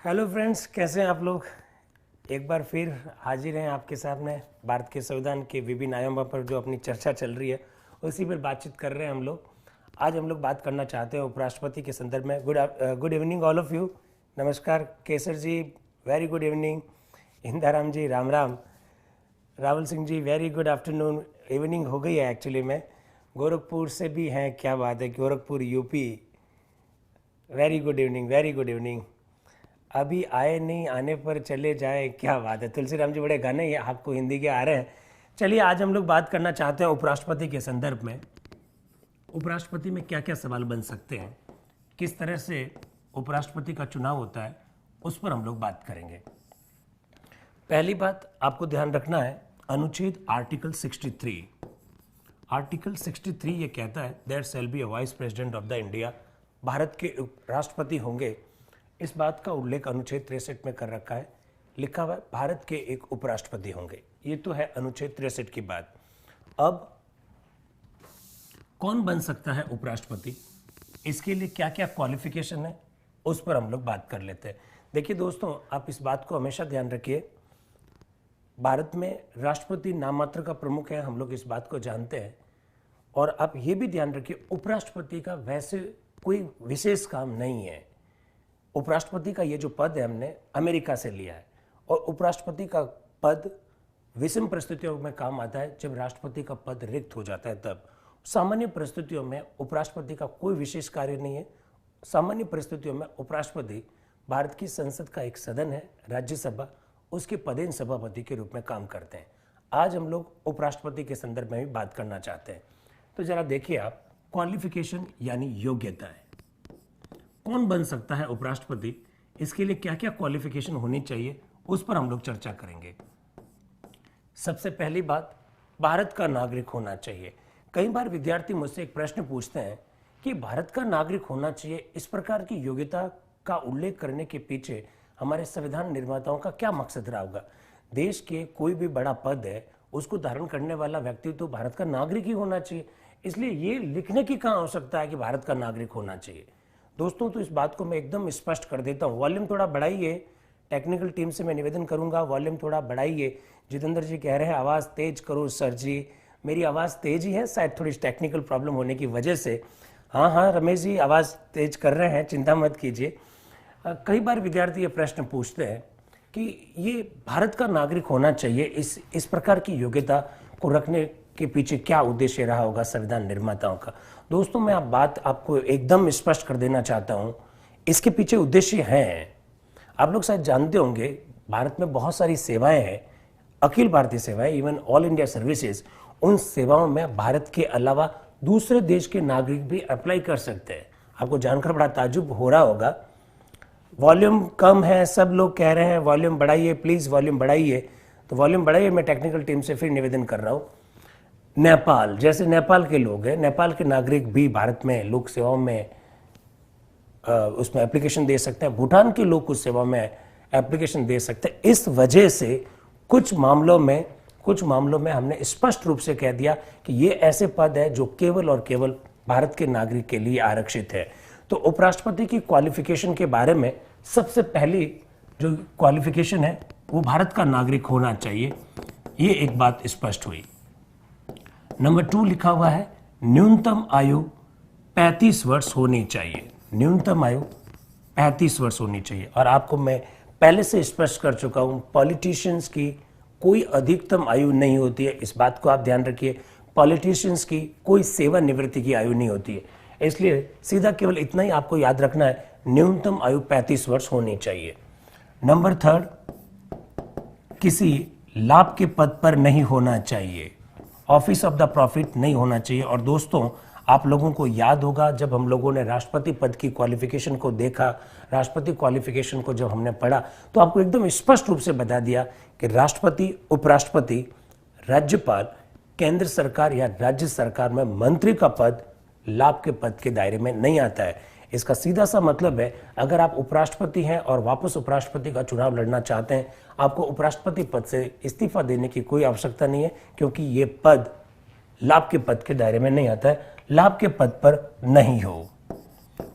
Hello friends, कैसे हैं आप लोग। एक बार फिर हाजिर हैं आपके सामने भारत के संविधान के विभिन्न आयामों पर जो अपनी चर्चा चल रही है उसी पर बातचीत कर रहे हैं हम लोग। आज हम लोग बात करना चाहते हैं उपराष्ट्रपति के संदर्भ में। Good evening all of you. नमस्कार केसर जी, वेरी गुड इवनिंग। इंदाराम जी, Ram Ram. Rahul Singh ji, very good afternoon. Evening हो गई है एक्चुअली में। गोरखपुर से भी हैं, क्या बात है, Gorakhpur UP. Very good evening, very good evening. अभी आए नहीं, आने पर चले जाए, क्या बात है। तुलसीराम जी, बड़े गाने ये आपको हिंदी के आ रहे हैं। चलिए, आज हम लोग बात करना चाहते हैं उपराष्ट्रपति के संदर्भ में। उपराष्ट्रपति में क्या क्या सवाल बन सकते हैं, किस तरह से उपराष्ट्रपति का चुनाव होता है, उस पर हम लोग बात करेंगे। पहली बात आपको ध्यान रखना है, अनुच्छेद आर्टिकल 63। आर्टिकल 63 ये कहता है there shall be a vice president of the India. Bharat के राष्ट्रपति होंगे। इस बात का उल्लेख अनुच्छेद 63 में कर रखा है। लिखा हुआ है भारत के एक उपराष्ट्रपति होंगे। ये तो है अनुच्छेद 63 की बात। अब कौन बन सकता है उपराष्ट्रपति, इसके लिए क्या क्या क्वालिफिकेशन है, उस पर हम लोग बात कर लेते हैं। देखिए दोस्तों, आप इस बात को हमेशा ध्यान रखिए, भारत में राष्ट्रपति नाम मात्र का प्रमुख है, हम लोग इस बात को जानते हैं। और आप ये भी ध्यान रखिए, उपराष्ट्रपति का वैसे कोई विशेष काम नहीं है। उपराष्ट्रपति का ये जो पद है हमने अमेरिका से लिया है, और उपराष्ट्रपति का पद विषम परिस्थितियों में काम आता है, जब राष्ट्रपति का पद रिक्त हो जाता है तब। सामान्य परिस्थितियों में उपराष्ट्रपति का कोई विशेष कार्य नहीं है। सामान्य परिस्थितियों में उपराष्ट्रपति भारत की संसद का एक सदन है, राज्यसभा, उसके पदेन सभापति के रूप में काम करते हैं। आज हम लोग उपराष्ट्रपति के संदर्भ में भी बात करना चाहते हैं। तो जरा देखिए आप, क्वालिफिकेशन यानी योग्यता है। कौन बन सकता है उपराष्ट्रपति, इसके लिए क्या क्या क्वालिफिकेशन होनी चाहिए, उस पर हम लोग चर्चा करेंगे। सबसे पहली बात, भारत का नागरिक होना चाहिए। कई बार विद्यार्थी मुझसे एक प्रश्न पूछते हैं कि भारत का नागरिक होना चाहिए, इस प्रकार की योग्यता का उल्लेख करने के पीछे हमारे संविधान निर्माताओं का क्या मकसद रहा होगा। देश के कोई भी बड़ा पद है, उसको धारण करने वाला व्यक्ति तो भारत का नागरिक ही होना चाहिए। इसलिए ये लिखने की कहाँ आवश्यकता है कि भारत का नागरिक होना चाहिए। दोस्तों, तो इस बात को मैं एकदम स्पष्ट कर देता हूँ। वॉल्यूम थोड़ा बढ़ाइए, टेक्निकल टीम से मैं निवेदन करूंगा, वॉल्यूम थोड़ा बढ़ाइए। जितेंद्र जी कह रहे हैं आवाज़ तेज करो सर जी। मेरी आवाज़ तेज ही है, शायद थोड़ी टेक्निकल प्रॉब्लम होने की वजह से। हाँ, रमेश जी आवाज़ तेज कर रहे हैं, चिंता मत कीजिए। कई बार विद्यार्थी ये प्रश्न पूछते हैं कि ये भारत का नागरिक होना चाहिए, इस प्रकार की योग्यता को रखने के पीछे क्या उद्देश्य रहा होगा संविधान निर्माताओं का। दोस्तों, मैं बात आपको एकदम स्पष्ट कर देना चाहता हूं, इसके पीछे उद्देश्य हैं। आप लोग शायद जानते होंगे, भारत में बहुत सारी सेवाएं हैं, अखिल भारतीय सेवाएं, इवन ऑल इंडिया सर्विसेज। उन सेवाओं में भारत के अलावा दूसरे देश के नागरिक भी अप्लाई कर सकते हैं। आपको जानकर बड़ा ताज्जुब हो रहा होगा। वॉल्यूम कम है, सब लोग कह रहे हैं वॉल्यूम बढ़ाइए, प्लीज वॉल्यूम बढ़ाइए। तो वॉल्यूम बढ़ाइए, मैं टेक्निकल टीम से फिर निवेदन कर रहा हूँ। नेपाल, जैसे नेपाल के लोग हैं, नेपाल के नागरिक भी भारत में लोक सेवाओं में उसमें एप्लीकेशन दे सकते हैं। भूटान के लोग कुछ सेवाओं में एप्लीकेशन दे सकते हैं। इस वजह से कुछ मामलों में हमने स्पष्ट रूप से कह दिया कि ये ऐसे पद है जो केवल और केवल भारत के नागरिक के लिए आरक्षित है। तो उपराष्ट्रपति की क्वालिफिकेशन के बारे में सबसे पहली जो क्वालिफिकेशन है वो भारत का नागरिक होना चाहिए। ये एक बात स्पष्ट हुई। नंबर 2 लिखा हुआ है, न्यूनतम आयु 35 वर्ष होनी चाहिए। न्यूनतम आयु 35 वर्ष होनी चाहिए। और आपको मैं पहले से स्पष्ट कर चुका हूं, पॉलिटिशियंस की कोई अधिकतम आयु नहीं होती है, इस बात को आप ध्यान रखिए। पॉलिटिशियंस की कोई सेवानिवृत्ति की आयु नहीं होती है, इसलिए सीधा केवल इतना ही आपको याद रखना है, न्यूनतम आयु 35 वर्ष होनी चाहिए। नंबर 3, किसी लाभ के पद पर नहीं होना चाहिए, ऑफिस ऑफ द प्रॉफिट नहीं होना चाहिए। और दोस्तों, आप लोगों को याद होगा, जब हम लोगों ने राष्ट्रपति पद की क्वालिफिकेशन को देखा, राष्ट्रपति क्वालिफिकेशन को जब हमने पढ़ा, तो आपको एकदम स्पष्ट रूप से बता दिया कि राष्ट्रपति, उपराष्ट्रपति, राज्यपाल, केंद्र सरकार या राज्य सरकार में मंत्री का पद लाभ के पद के दायरे में नहीं आता है। इसका सीधा सा मतलब है, अगर आप उपराष्ट्रपति हैं और वापस उपराष्ट्रपति का चुनाव लड़ना चाहते हैं, आपको उपराष्ट्रपति पद से इस्तीफा देने की कोई आवश्यकता नहीं है, क्योंकि ये पद लाभ के पद के दायरे में नहीं आता है, लाभ के पद पर नहीं हो।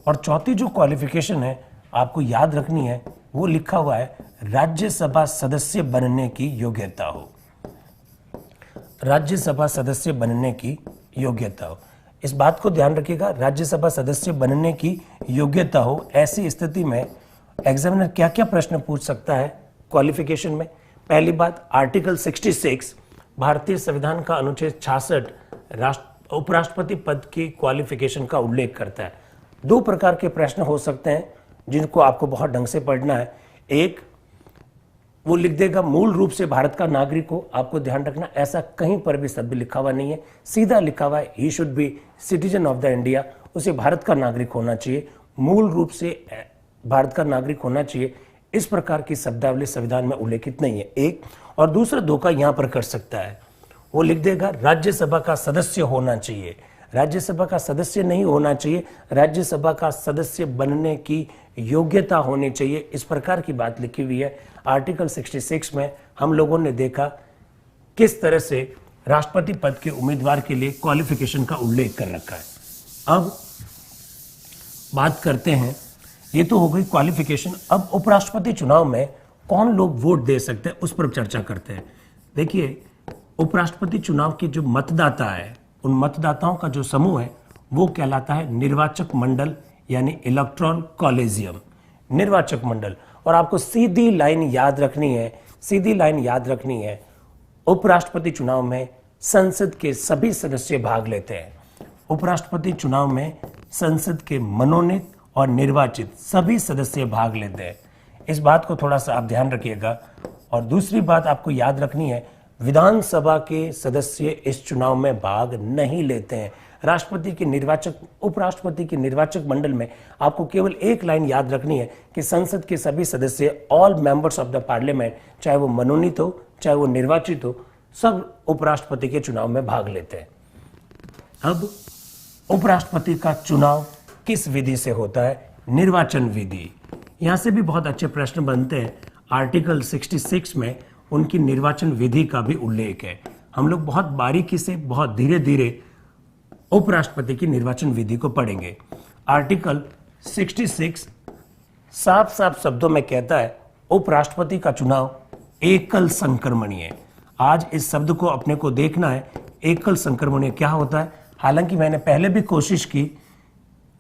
और चौथी जो क्वालिफिकेशन है आपको याद रखनी है, वो लिखा हुआ है राज्यसभा सदस्य बनने की योग्यता हो। राज्यसभा सदस्य बनने की योग्यता हो, इस बात को ध्यान रखिएगा, राज्यसभा सदस्य बनने की योग्यता हो। ऐसी स्थिति में एग्जामिनर क्या क्या प्रश्न पूछ सकता है क्वालिफिकेशन में? पहली बात, आर्टिकल 66 भारतीय संविधान का अनुच्छेद 66 उपराष्ट्रपति पद की क्वालिफिकेशन का उल्लेख करता है। दो प्रकार के प्रश्न हो सकते हैं जिनको आपको बहुत ढंग से पढ़ना है। एक, वो लिख देगा मूल रूप से भारत का नागरिक हो। आपको ध्यान रखना, ऐसा कहीं पर भी शब्द लिखा हुआ नहीं है, सीधा लिखा हुआ है he should be citizen of the India. उसे भारत का नागरिक होना चाहिए, मूल रूप से भारत का नागरिक होना चाहिए। इस प्रकार की शब्दावली संविधान में उल्लेखित नहीं है, एक। और दूसरा धोखा यहां पर कर सकता है, वो लिख देगा राज्यसभा का सदस्य होना चाहिए। राज्यसभा का सदस्य नहीं होना चाहिए, राज्यसभा का सदस्य बनने की योग्यता होनी चाहिए। इस प्रकार की बात लिखी हुई है आर्टिकल 66 में। हम लोगों ने देखा किस तरह से राष्ट्रपति पद के उम्मीदवार के लिए क्वालिफिकेशन का उल्लेख कर रखा है। अब बात करते हैं, ये तो हो गई क्वालिफिकेशन। अब उपराष्ट्रपति चुनाव में कौन लोग वोट दे सकते हैं उस पर चर्चा करते हैं। देखिए, उपराष्ट्रपति चुनाव के जो मतदाता है, उन मतदाताओं का जो समूह है वो कहलाता है निर्वाचक मंडल, यानी इलेक्टोरल कॉलेजियम, निर्वाचक मंडल। और आपको सीधी लाइन याद रखनी है, सीधी लाइन याद रखनी है। उपराष्ट्रपति चुनाव में संसद के सभी सदस्य भाग लेते हैं। उपराष्ट्रपति चुनाव में संसद के मनोनीत और निर्वाचित सभी सदस्य भाग लेते हैं। इस बात को थोड़ा सा आप ध्यान रखिएगा। और दूसरी बात आपको याद रखनी है, विधानसभा के सदस्य इस चुनाव में भाग नहीं लेते हैं। राष्ट्रपति के निर्वाचक, उपराष्ट्रपति के निर्वाचक मंडल में आपको केवल एक लाइन याद रखनी है कि संसद के सभी सदस्य, all members of the parliament, चाहे वो मनोनीत हो चाहे वो निर्वाचित हो, सब उपराष्ट्रपति के चुनाव में भाग लेते हैं। अब उपराष्ट्रपति का चुनाव किस विधि से होता है? निर्वाचन विधि। यहां से भी बहुत अच्छे प्रश्न बनते हैं। आर्टिकल 66 में उनकी निर्वाचन विधि का भी उल्लेख है। हम लोग बहुत बारीकी से, बहुत धीरे धीरे उपराष्ट्रपति की निर्वाचन विधि को पढ़ेंगे। आर्टिकल 66 साफ साफ शब्दों में कहता है उपराष्ट्रपति का चुनाव एकल संक्रमणीय। आज इस शब्द को अपने को देखना है, एकल संक्रमणीय क्या होता है। हालांकि मैंने पहले भी कोशिश की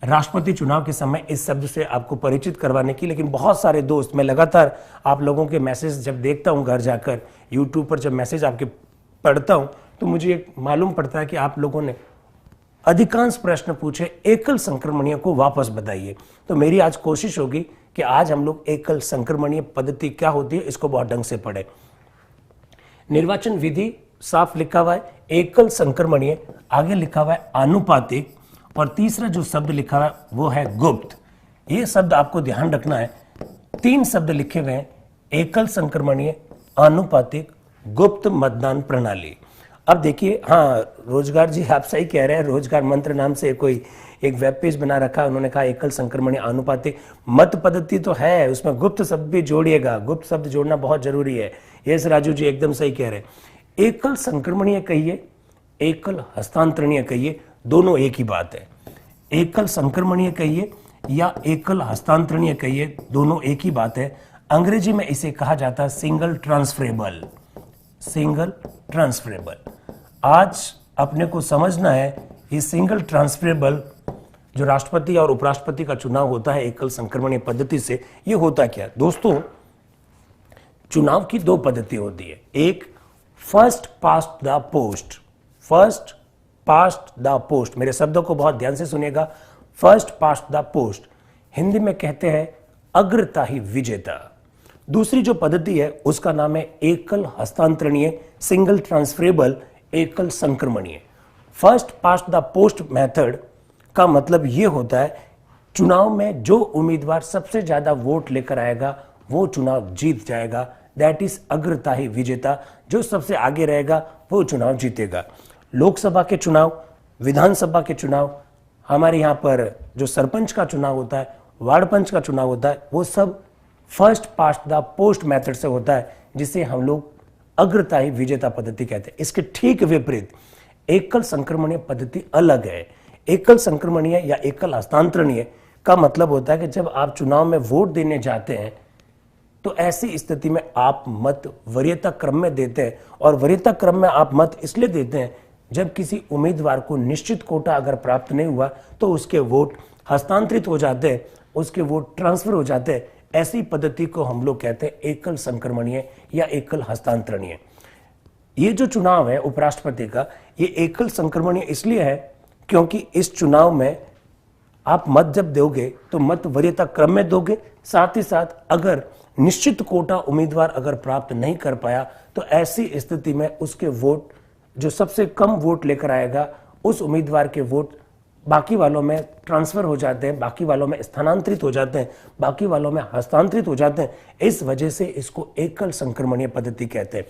राष्ट्रपति चुनाव के समय इस शब्द से आपको परिचित करवाने की, लेकिन बहुत सारे दोस्त, मैं लगातार आप लोगों के मैसेज जब देखता हूं, घर जाकर यूट्यूब पर जब मैसेज आपके पढ़ता हूं, तो मुझे मालूम पड़ता है कि आप लोगों ने अधिकांश प्रश्न पूछे एकल संक्रमणीय को वापस बताइए। तो मेरी आज कोशिश होगी कि आज हम लोग एकल संक्रमणीय पद्धति क्या होती है इसको बहुत ढंग से पढ़े। निर्वाचन विधि साफ लिखा हुआ है एकल संक्रमणीय, आगे लिखा हुआ है आनुपातिक, और तीसरा जो शब्द लिखा हुआ है वो है गुप्त। ये शब्द आपको ध्यान रखना है। तीन शब्द लिखे हुए हैं, एकल संक्रमणीय, आनुपातिक, गुप्त मतदान प्रणाली। अब देखिए, हाँ रोजगार जी आप सही कह रहे हैं, रोजगार मंत्र नाम से कोई एक वेब पेज बना रखा है, उन्होंने कहा एकल संक्रमणीय, आनुपातिक। मत पद्धति तो है, उसमें गुप्त शब्द भी जोड़िएगा, गुप्त शब्द जोड़ना बहुत जरूरी है। यस राजू जी एकदम सही कह रहे हैं। एकल संक्रमणीय कहिए, एकल हस्तांतरणीय कहिए, दोनों एक ही बात है। एकल संक्रमणीय कहिए या एकल हस्तांतरणीय कहिए, दोनों एक ही बात है। अंग्रेजी में इसे कहा जाता है सिंगल ट्रांसफरेबल, सिंगल ट्रांसफरेबल। आज अपने को समझना है ये सिंगल ट्रांसफरेबल जो राष्ट्रपति और उपराष्ट्रपति का चुनाव होता है एकल संक्रमणीय पद्धति से, ये होता क्या दोस्तों? चुनाव की दो पद्धति होती है। एक first past the post, first past the post, मेरे शब्दों को बहुत ध्यान से सुनिएगा। First past the post, Hindi में कहते हैं अग्रताही विजेता। दूसरी जो पद्धति है उसका नाम है एकल हस्तांतरणीय, सिंगल ट्रांसफरेबल, एकल संक्रमणीय। First past the post method का मतलब यह होता है चुनाव में जो उम्मीदवार सबसे ज्यादा वोट लेकर आएगा वो चुनाव जीत जाएगा, दैट इज अग्रताही विजेता। जो सबसे आगे रहेगा वो चुनाव जीतेगा। लोकसभा के चुनाव, विधानसभा के चुनाव, हमारे यहाँ पर जो सरपंच का चुनाव होता है, वार्ड पंच का चुनाव होता है, वो सब first past the post method से होता है, जिसे हम लोग अग्रताही विजेता पद्धति कहते हैं। इसके ठीक विपरीत एकल संक्रमणीय पद्धति अलग है। एकल संक्रमणीय या एकल हस्तांतरणीय का मतलब होता है कि जब आप चुनाव में वोट देने जाते हैं तो ऐसी स्थिति में आप मत वरीयता क्रम में देते हैं, और वरीयता क्रम में आप मत इसलिए देते हैं जब किसी उम्मीदवार को निश्चित कोटा अगर प्राप्त नहीं हुआ तो उसके वोट हस्तांतरित हो जाते हैं, उसके वोट ट्रांसफर हो जाते हैं। ऐसी पद्धति को हम लोग कहते हैं एकल संक्रमणीय या एकल हस्तांतरणीय। ये जो चुनाव है उपराष्ट्रपति का, ये एकल संक्रमणीय इसलिए है क्योंकि इस चुनाव में आप मत जब दोगे तो मत वरीयता क्रम में दोगे, साथ ही साथ अगर निश्चित कोटा उम्मीदवार अगर प्राप्त नहीं कर पाया तो ऐसी स्थिति में उसके वोट जो सबसे कम वोट लेकर आएगा उस उम्मीदवार के वोट बाकी वालों में ट्रांसफर हो जाते हैं, बाकी वालों में स्थानांतरित हो जाते हैं, बाकी वालों में हस्तांतरित हो जाते हैं। इस वजह से इसको एकल संक्रमणीय पद्धति कहते हैं।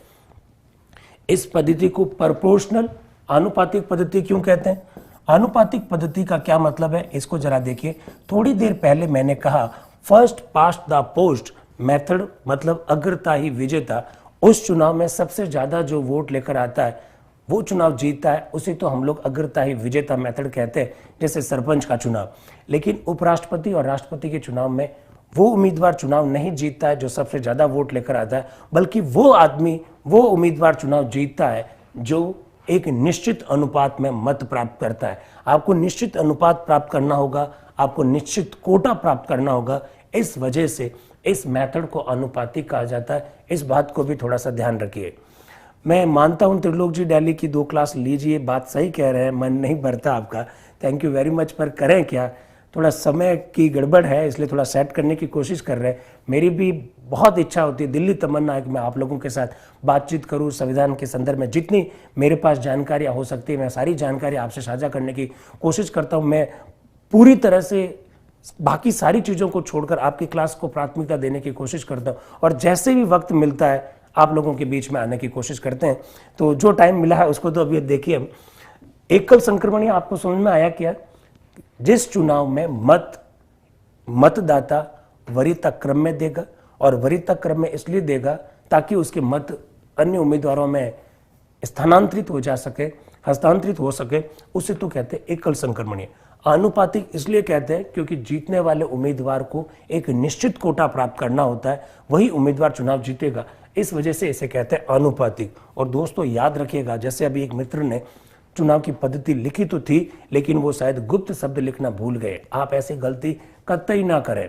इस पद्धति को प्रोपोर्शनल आनुपातिक पद्धति क्यों कहते हैं? आनुपातिक पद्धति का क्या मतलब है इसको जरा देखिए। थोड़ी देर पहले मैंने कहा first past the post method, मतलब अग्रता ही विजेता। उस चुनाव में सबसे ज्यादा जो वोट लेकर आता है वो चुनाव जीतता है, उसे तो हम लोग अग्रता ही विजेता मेथड कहते हैं, जैसे सरपंच का चुनाव। लेकिन उपराष्ट्रपति और राष्ट्रपति के चुनाव में वो उम्मीदवार चुनाव नहीं जीतता है जो सबसे ज्यादा वोट लेकर आता है, बल्कि वो आदमी, वो उम्मीदवार चुनाव जीतता है जो एक निश्चित अनुपात में मत प्राप्त करता है। आपको निश्चित अनुपात प्राप्त करना होगा, आपको निश्चित कोटा प्राप्त करना होगा। इस वजह से इस मेथड को अनुपातिक कहा जाता है। इस बात को भी थोड़ा सा ध्यान रखिए। मैं मानता हूं त्रिलोक जी दिल्ली की 2 क्लास लीजिए, बात सही कह रहे हैं, मन नहीं भरता आपका, थैंक यू वेरी मच। पर करें क्या, थोड़ा समय की गड़बड़ है इसलिए थोड़ा सेट करने की कोशिश कर रहे हैं। मेरी भी बहुत इच्छा होती है, दिल्ली तमन्ना है कि मैं आप लोगों के साथ बातचीत करूं, संविधान के संदर्भ में जितनी मेरे पास जानकारियां हो सकती है मैं सारी जानकारी आपसे साझा करने की कोशिश करता हूं। मैं पूरी तरह से बाकी सारी चीज़ों को छोड़कर आपकी क्लास को प्राथमिकता देने की कोशिश करता हूं, और जैसे भी वक्त मिलता है आप लोगों के बीच में आने की कोशिश करते हैं। तो जो टाइम मिला है उसको तो अभी देखिए हम। एकल संक्रमणीय आपको समझ में आया क्या? जिस चुनाव में मतदाता वरीयता क्रम में देगा, और वरीयता क्रम में इसलिए देगा ताकि उसके मत अन्य उम्मीदवारों में स्थानांतरित हो जा सके, हस्तांतरित हो सके, उसे तो कहते हैं एकल संक्रमणीय। आनुपातिक इसलिए कहते हैं क्योंकि जीतने वाले उम्मीदवार को एक निश्चित कोटा प्राप्त करना होता है, वही उम्मीदवार चुनाव जीतेगा, इस वजह से इसे कहते हैं आनुपातिक। और दोस्तों याद रखिएगा, जैसे अभी एक मित्र ने चुनाव की पद्धति लिखी तो थी लेकिन वो शायद गुप्त शब्द लिखना भूल गए, आप ऐसी गलती कतई ना करें।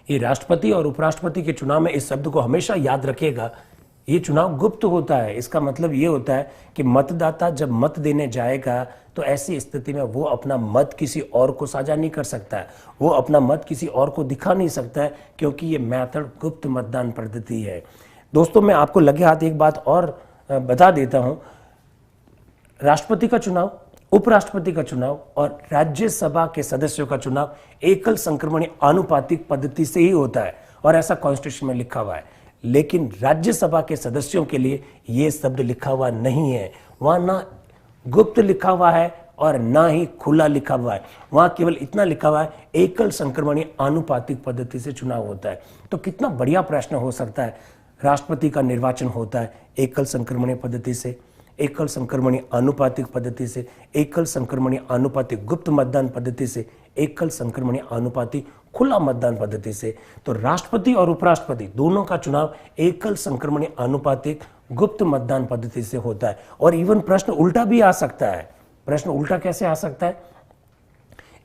ये राष्ट्रपति और उपराष्ट्रपति के चुनाव में इस शब्द को हमेशा याद रखिएगा, ये चुनाव गुप्त होता है। इसका मतलब ये होता है कि मतदाता जब मत देने जाएगा तो ऐसी स्थिति में वो अपना मत किसी और को साझा नहीं कर सकता है, वो अपना मत किसी और को दिखा नहीं सकता है, क्योंकि ये मेथड गुप्त मतदान पद्धति है। दोस्तों मैं आपको लगे हाथ एक बात और बता देता हूं, राष्ट्रपति का चुनाव, उपराष्ट्रपति का चुनाव और राज्यसभा के सदस्यों का चुनाव एकल संक्रमणीय आनुपातिक पद्धति से ही होता है, और ऐसा कॉन्स्टिट्यूशन में लिखा हुआ है। लेकिन राज्यसभा के सदस्यों के लिए यह शब्द लिखा हुआ नहीं है, वहां ना गुप्त लिखा हुआ है और ना ही खुला लिखा हुआ है, वहां केवल इतना लिखा हुआ है एकल संक्रमणीय आनुपातिक पद्धति से चुनाव होता है। तो कितना बढ़िया प्रश्न हो सकता है, राष्ट्रपति का निर्वाचन होता है एकल संक्रमणीय पद्धति से, एकल संक्रमणीय आनुपातिक पद्धति से, एकल संक्रमणीय आनुपातिक गुप्त मतदान पद्धति से, एकल संक्रमणीय आनुपातिक खुला मतदान पद्धति से। तो राष्ट्रपति और उपराष्ट्रपति दोनों का चुनाव एकल संक्रमणीय आनुपातिक गुप्त मतदान पद्धति से होता है। और इवन प्रश्न उल्टा भी आ सकता है। प्रश्न उल्टा कैसे आ सकता है?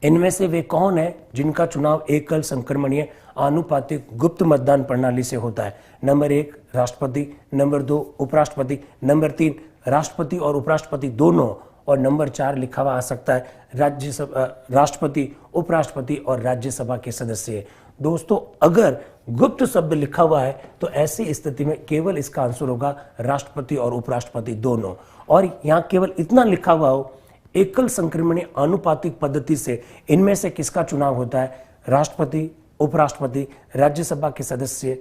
इनमें से वे कौन है जिनका चुनाव एकल संक्रमणीय आनुपातिक गुप्त मतदान प्रणाली से होता है? नंबर 1 राष्ट्रपति, नंबर 2 उपराष्ट्रपति, नंबर 3 राष्ट्रपति और उपराष्ट्रपति दोनों, और नंबर 4 लिखा हुआ आ सकता है राज्यसभा, राष्ट्रपति, उपराष्ट्रपति और राज्यसभा के सदस्य। दोस्तों अगर गुप्त शब्द लिखा हुआ है तो ऐसी स्थिति में केवल इसका आंसर होगा राष्ट्रपति और उपराष्ट्रपति दोनों। और यहां केवल इतना लिखा हुआ हो एकल संक्रमणीय आनुपातिक पद्धति से इनमें से किसका चुनाव होता है? राष्ट्रपति, उपराष्ट्रपति, राज्यसभा के सदस्य,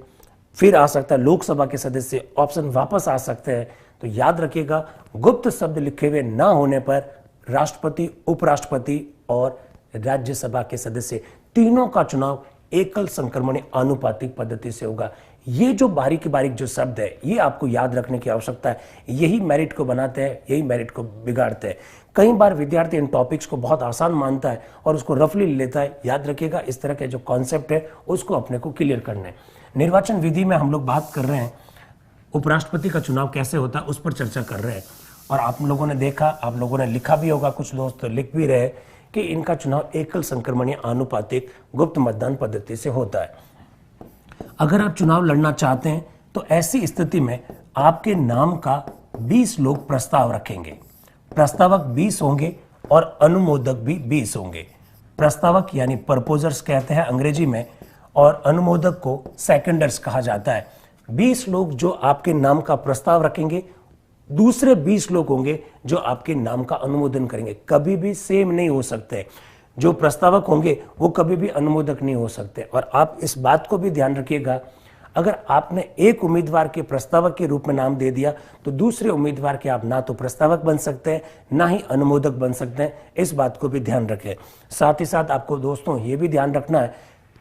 फिर आ सकता है लोकसभा के सदस्य, ऑप्शन वापस आ सकते हैं। तो याद रखिएगा गुप्त शब्द लिखे हुए ना होने पर राष्ट्रपति, उपराष्ट्रपति और राज्यसभा के सदस्य तीनों का चुनाव एकल संक्रमणीय आनुपातिक पद्धति से होगा। ये जो बारीक बारीक जो शब्द है ये आपको याद रखने की आवश्यकता है, यही मेरिट को बनाते हैं, यही मेरिट को बिगाड़ते हैं। कई बार विद्यार्थी इन टॉपिक्स को बहुत आसान मानता है और उसको रफली लेता है। याद रखिएगा, इस तरह के जो कॉन्सेप्ट है उसको अपने को क्लियर करना है। निर्वाचन विधि में हम लोग बात कर रहे हैं, उपराष्ट्रपति का चुनाव कैसे होता है उस पर चर्चा कर रहे हैं। और आप लोगों ने देखा, आप लोगों ने लिखा भी होगा, कुछ दोस्त तो लिख भी रहे कि इनका चुनाव एकल संक्रमणीय आनुपातिक गुप्त मतदान पद्धति से होता है। अगर आप चुनाव लड़ना चाहते हैं तो ऐसी स्थिति में आपके नाम का 20 लोग प्रस्ताव रखेंगे। प्रस्तावक 20 होंगे और अनुमोदक भी 20 होंगे। प्रस्तावक यानी प्रपोजर्स कहते हैं अंग्रेजी में, और अनुमोदक को सेकेंडर्स कहा जाता है। 20 लोग जो आपके नाम का प्रस्ताव रखेंगे, दूसरे 20 लोग होंगे जो आपके नाम का अनुमोदन करेंगे। कभी भी सेम नहीं हो सकते, जो प्रस्तावक होंगे वो कभी भी अनुमोदक नहीं हो सकते। और आप इस बात को भी ध्यान रखिएगा, अगर आपने एक उम्मीदवार के प्रस्तावक के रूप में नाम दे दिया तो दूसरे उम्मीदवार के आप ना तो प्रस्तावक बन सकते हैं ना ही अनुमोदक बन सकते हैं। इस बात को भी ध्यान रखें। साथ ही साथ आपको दोस्तों ये भी ध्यान रखना है,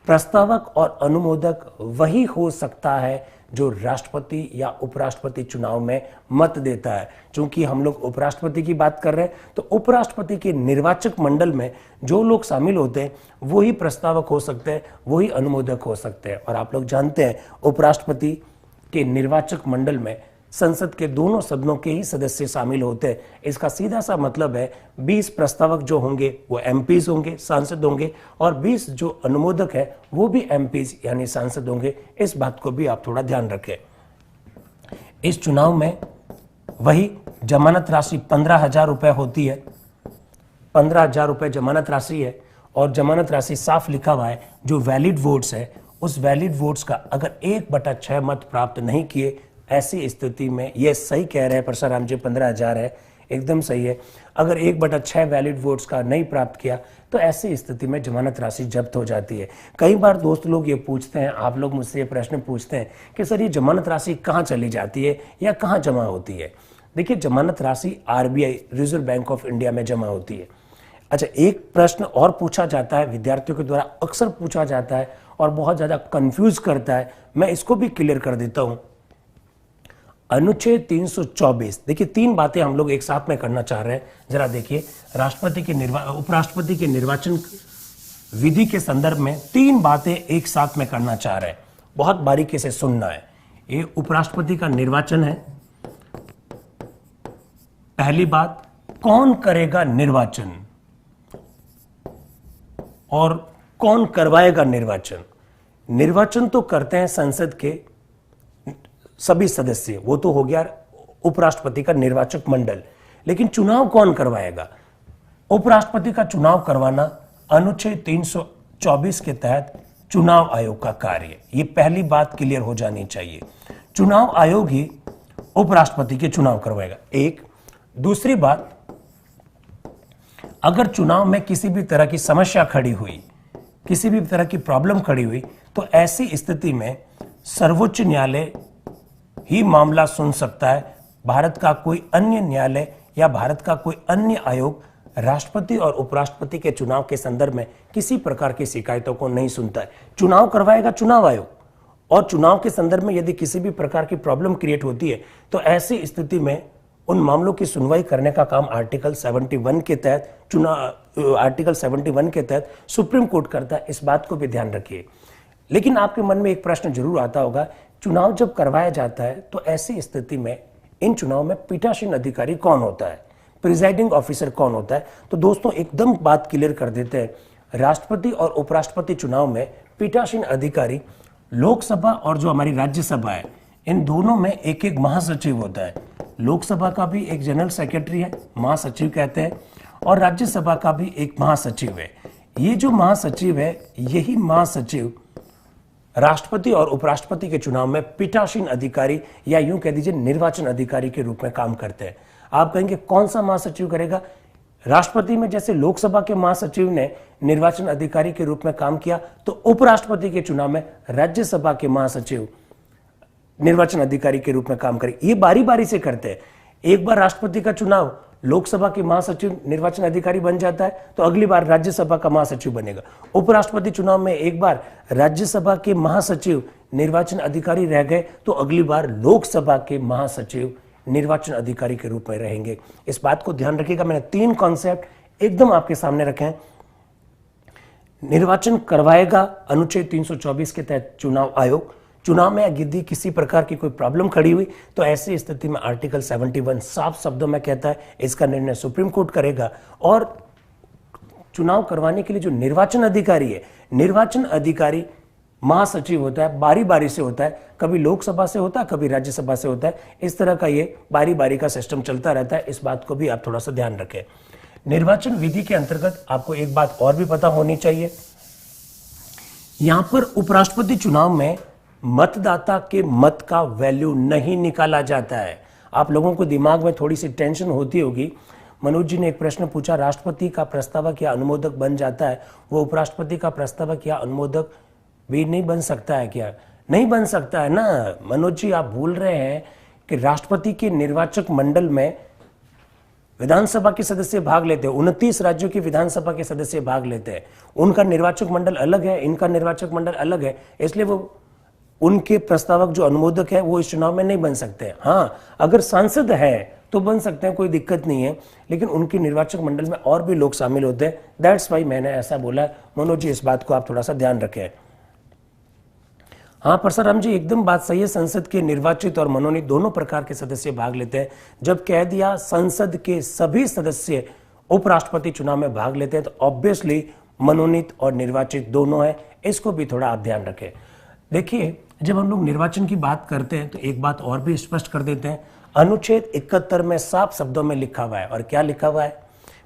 प्रस्तावक और अनुमोदक वही हो सकता है जो राष्ट्रपति या उपराष्ट्रपति चुनाव में मत देता है। क्योंकि हम लोग उपराष्ट्रपति की बात कर रहे हैं तो उपराष्ट्रपति के निर्वाचक मंडल में जो लोग शामिल होते हैं वही प्रस्तावक हो सकते हैं, वही अनुमोदक हो सकते हैं। और आप लोग जानते हैं उपराष्ट्रपति के निर्वाचक मंडल में संसद के दोनों सदनों के ही सदस्य शामिल होते हैं। इसका सीधा सा मतलब है 20 प्रस्तावक जो होंगे वो एमपीज होंगे, सांसद होंगे, और 20 जो अनुमोदक है वो भी एमपीज यानी सांसद होंगे। इस बात को भी आप थोड़ा ध्यान रखें। इस चुनाव में वही जमानत राशि 15,000 रुपए होती है। 15,000 रुपए जमानत राशि है और जमानत राशि साफ लिखा हुआ है जो वैलिड वोट्स है, उस वैलिड वोट्स का अगर 1/6 मत प्राप्त नहीं किए, ऐसी स्थिति में ये सही कह रहे हैं परशुराम जी, 15,000 है, एकदम सही है। अगर 1/6 वैलिड वोट्स का नहीं प्राप्त किया तो ऐसी स्थिति में जमानत राशि जब्त हो जाती है। कई बार दोस्त लोग ये पूछते हैं, आप लोग मुझसे ये प्रश्न पूछते हैं कि सर ये जमानत राशि कहाँ चली जाती है या कहाँ जमा होती है। देखिए, जमानत राशि RBI reserve bank of India में जमा होती है। अच्छा, एक प्रश्न और पूछा जाता है, विद्यार्थियों के द्वारा अक्सर पूछा जाता है और बहुत ज्यादा कंफ्यूज करता है, मैं इसको भी क्लियर कर देता हूं। अनुच्छेद 324, देखिए 3 बातें हम लोग एक साथ में करना चाह रहे हैं। जरा देखिए, राष्ट्रपति के उपराष्ट्रपति के निर्वाचन विधि के संदर्भ में 3 बातें एक साथ में करना चाह रहे हैं, बहुत बारीकी से सुनना है। ये उपराष्ट्रपति का निर्वाचन है। पहली बात, कौन करेगा निर्वाचन और कौन करवाएगा निर्वाचन। निर्वाचन तो करते हैं संसद के सभी सदस्य, वो तो हो गया उपराष्ट्रपति का निर्वाचक मंडल, लेकिन चुनाव कौन करवाएगा। उपराष्ट्रपति का चुनाव करवाना अनुच्छेद 324 के तहत चुनाव आयोग का कार्य। ये पहली बात क्लियर हो जानी चाहिए। चुनाव आयोग ही उपराष्ट्रपति के चुनाव करवाएगा। एक दूसरी बात, अगर चुनाव में किसी भी तरह की समस्या खड़ी हुई, किसी भी तरह की प्रॉब्लम खड़ी हुई, तो ऐसी स्थिति में सर्वोच्च न्यायालय ही मामला सुन सकता है। भारत का कोई अन्य न्यायालय या भारत का कोई अन्य आयोग राष्ट्रपति और उपराष्ट्रपति के चुनाव के संदर्भ में किसी प्रकार की शिकायतों को नहीं सुनता है। चुनाव करवाएगा चुनाव आयोग, और चुनाव के संदर्भ में यदि किसी भी प्रकार की प्रॉब्लम क्रिएट होती है तो ऐसी स्थिति में उन मामलों की सुनवाई करने का काम आर्टिकल 71 के तहत आर्टिकल 71 के तहत सुप्रीम कोर्ट करता है। इस बात को भी ध्यान रखिए। लेकिन आपके मन में एक प्रश्न जरूर आता होगा, चुनाव जब करवाया जाता है तो ऐसी स्थिति में इन चुनाव में पीठासीन अधिकारी कौन होता है, प्रिजाइडिंग ऑफिसर कौन होता है। तो दोस्तों एकदम बात क्लियर कर देते हैं, राष्ट्रपति और उपराष्ट्रपति चुनाव में पीठासीन अधिकारी लोकसभा और जो हमारी राज्यसभा है, इन दोनों में एक एक महासचिव होता है। लोकसभा का भी एक जनरल सेक्रेटरी है, महासचिव कहते हैं, और राज्यसभा का भी एक महासचिव है। ये जो महासचिव है, यही महासचिव राष्ट्रपति और उपराष्ट्रपति के चुनाव में पीठासीन अधिकारी या यूं कह दीजिए निर्वाचन अधिकारी के रूप में काम करते हैं। आप कहेंगे कौन सा महासचिव करेगा। राष्ट्रपति में जैसे लोकसभा के महासचिव ने निर्वाचन अधिकारी के रूप में काम किया, तो उपराष्ट्रपति के चुनाव में राज्यसभा के महासचिव निर्वाचन अधिकारी के रूप में काम करेंगे। ये बारी बारी से करते हैं। एक बार राष्ट्रपति का चुनाव लोकसभा के महासचिव निर्वाचन अधिकारी बन जाता है तो अगली बार राज्यसभा का महासचिव बनेगा। उपराष्ट्रपति चुनाव में एक बार राज्यसभा के महासचिव निर्वाचन अधिकारी रह गए तो अगली बार लोकसभा के महासचिव निर्वाचन अधिकारी के रूप में रहेंगे। इस बात को ध्यान रखिएगा। मैंने 3 कॉन्सेप्ट एकदम आपके सामने रखे हैं। निर्वाचन करवाएगा अनुच्छेद 324 के तहत चुनाव आयोग। चुनाव में यदि किसी प्रकार की कोई प्रॉब्लम खड़ी हुई तो ऐसी स्थिति में आर्टिकल 71 साफ शब्दों में कहता है इसका निर्णय सुप्रीम कोर्ट करेगा। और चुनाव करवाने के लिए जो निर्वाचन अधिकारी है, निर्वाचन अधिकारी महासचिव होता है, बारी बारी से होता है, कभी लोकसभा से होता है, कभी राज्यसभा से होता है। इस तरह का ये बारी बारी का सिस्टम चलता रहता है। इस बात को भी आप थोड़ा सा ध्यान रखें। निर्वाचन विधि के अंतर्गत आपको एक बात और भी पता होनी चाहिए, यहां पर उपराष्ट्रपति चुनाव में मतदाता के मत का वैल्यू नहीं निकाला जाता है। आप लोगों को दिमाग में थोड़ी सी टेंशन होती होगी। मनोज जी ने एक प्रश्न पूछा, राष्ट्रपति का प्रस्तावक या अनुमोदक बन जाता है, वो उपराष्ट्रपति का प्रस्तावक या अनुमोदक भी नहीं बन सकता है क्या? नहीं बन सकता है ना मनोज जी। आप भूल रहे हैं कि राष्ट्रपति के निर्वाचक मंडल में विधानसभा के सदस्य भाग लेते हैं। 29 राज्यों की विधानसभा के सदस्य भाग लेते हैं। उनका निर्वाचक मंडल अलग है, इनका निर्वाचक मंडल अलग है, इसलिए वो उनके प्रस्तावक जो अनुमोदक है वो इस चुनाव में नहीं बन सकते। हाँ, अगर सांसद है तो बन सकते हैं, कोई दिक्कत नहीं है, लेकिन उनके निर्वाचक मंडल में और भी लोग शामिल होते हैं। दैट्स वाई मैंने ऐसा बोला। मनोज जी, इस बात को आप थोड़ा सा ध्यान रखें। हाँ परसराम जी, एकदम बात सही है। संसद के निर्वाचित और मनोनीत दोनों प्रकार के सदस्य भाग लेते हैं। जब कह दिया संसद के सभी सदस्य उपराष्ट्रपति चुनाव में भाग लेते हैं तो ऑब्वियसली मनोनीत और निर्वाचित दोनों है। इसको भी थोड़ा आप ध्यान रखें। देखिए, जब हम लोग निर्वाचन की बात करते हैं तो एक बात और भी स्पष्ट कर देते हैं। अनुच्छेद 71 में साफ शब्दों में लिखा हुआ है, और क्या लिखा हुआ है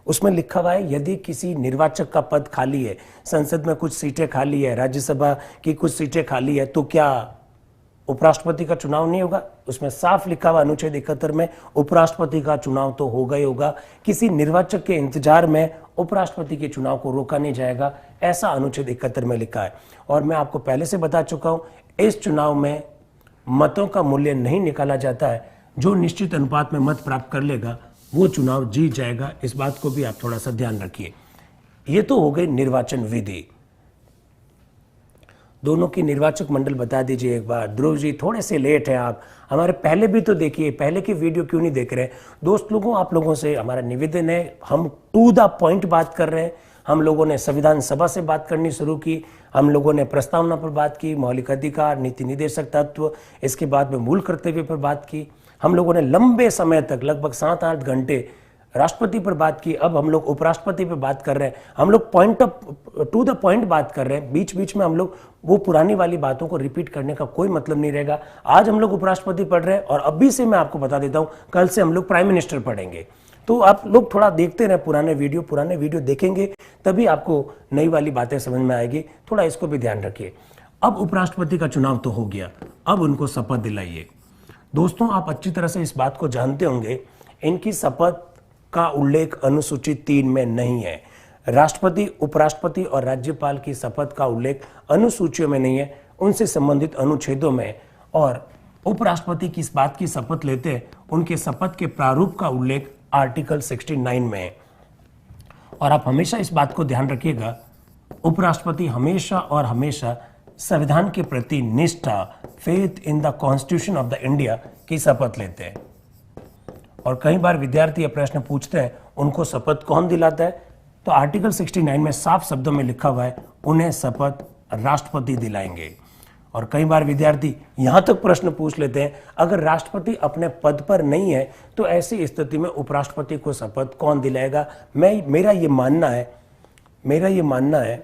उसमें? लिखा हुआ है यदि किसी निर्वाचक का पद खाली है, संसद में कुछ सीटें खाली है, राज्यसभा की कुछ सीटें खाली है, तो क्या उपराष्ट्रपति का चुनाव नहीं होगा? उसमें साफ लिखा हुआ अनुच्छेद 71 में उपराष्ट्रपति का चुनाव तो होगा ही होगा। किसी निर्वाचक के इंतजार में उपराष्ट्रपति के चुनाव को रोका नहीं जाएगा, ऐसा अनुच्छेद 71 में लिखा है। और मैं आपको पहले से बता चुका हूं, इस चुनाव में मतों का मूल्य नहीं निकाला जाता है। जो निश्चित अनुपात में मत प्राप्त कर लेगा वो चुनाव जीत जाएगा। इस बात को भी आप थोड़ा सा ध्यान रखिए। ये तो हो गई निर्वाचन विधि। दोनों की निर्वाचक मंडल बता दीजिए एक बार। ध्रुव जी, थोड़े से लेट हैं आप, हमारे पहले भी तो देखिए, पहले की वीडियो क्यों नहीं देख रहे? दोस्त लोगों, आप लोगों से हमारा निवेदन है, हम टू द पॉइंट बात कर रहे हैं। हम लोगों ने संविधान सभा से बात करनी शुरू की, हम लोगों ने प्रस्तावना पर बात की, मौलिक अधिकार, नीति निर्देशक तत्व, इसके बाद में मूल कर्तव्य पर बात की। हम लोगों ने लंबे समय तक, लगभग 7-8 घंटे राष्ट्रपति पर बात की। अब हम लोग उपराष्ट्रपति पर बात कर रहे हैं। हम लोग टू द पॉइंट बात कर रहे हैं। बीच बीच में हम लोग वो पुरानी वाली बातों को रिपीट करने का कोई मतलब नहीं रहेगा। आज हम लोग उपराष्ट्रपति पढ़ रहे हैं और अभी से मैं आपको बता देता हूं, कल से हम लोग प्राइम मिनिस्टर पढ़ेंगे। तो आप लोग थोड़ा देखते रहे पुराने वीडियो देखेंगे तभी आपको नई वाली बातें समझ में आएगी। थोड़ा इसको भी ध्यान रखिए। अब उपराष्ट्रपति का चुनाव तो हो गया, अब उनको शपथ दिलाइए। दोस्तों, आप अच्छी तरह से इस बात को जानते होंगे, इनकी शपथ का उल्लेख अनुसूची 3 में नहीं है। राष्ट्रपति, उपराष्ट्रपति और राज्यपाल की शपथ का उल्लेख अनुसूचियों में नहीं है, उनसे संबंधित अनुच्छेदों में। और उपराष्ट्रपति किस बात की शपथ लेते हैं, उनके शपथ के प्रारूप का उल्लेख आर्टिकल 69 में है। और आप हमेशा इस बात को ध्यान रखिएगा, उपराष्ट्रपति हमेशा और हमेशा संविधान के प्रति निष्ठा, faith in the constitution of the India की शपथ लेते हैं। और कई बार विद्यार्थी ये प्रश्न पूछते हैं, उनको शपथ कौन दिलाता है? तो आर्टिकल 69 में साफ शब्दों में लिखा हुआ है, उन्हें शपथ राष्ट्रपति दिलाएंगे। और कई बार विद्यार्थी यहां तक प्रश्न पूछ लेते हैं, अगर राष्ट्रपति अपने पद पर नहीं है तो ऐसी स्थिति में उपराष्ट्रपति को शपथ कौन दिलाएगा? मेरा ये मानना है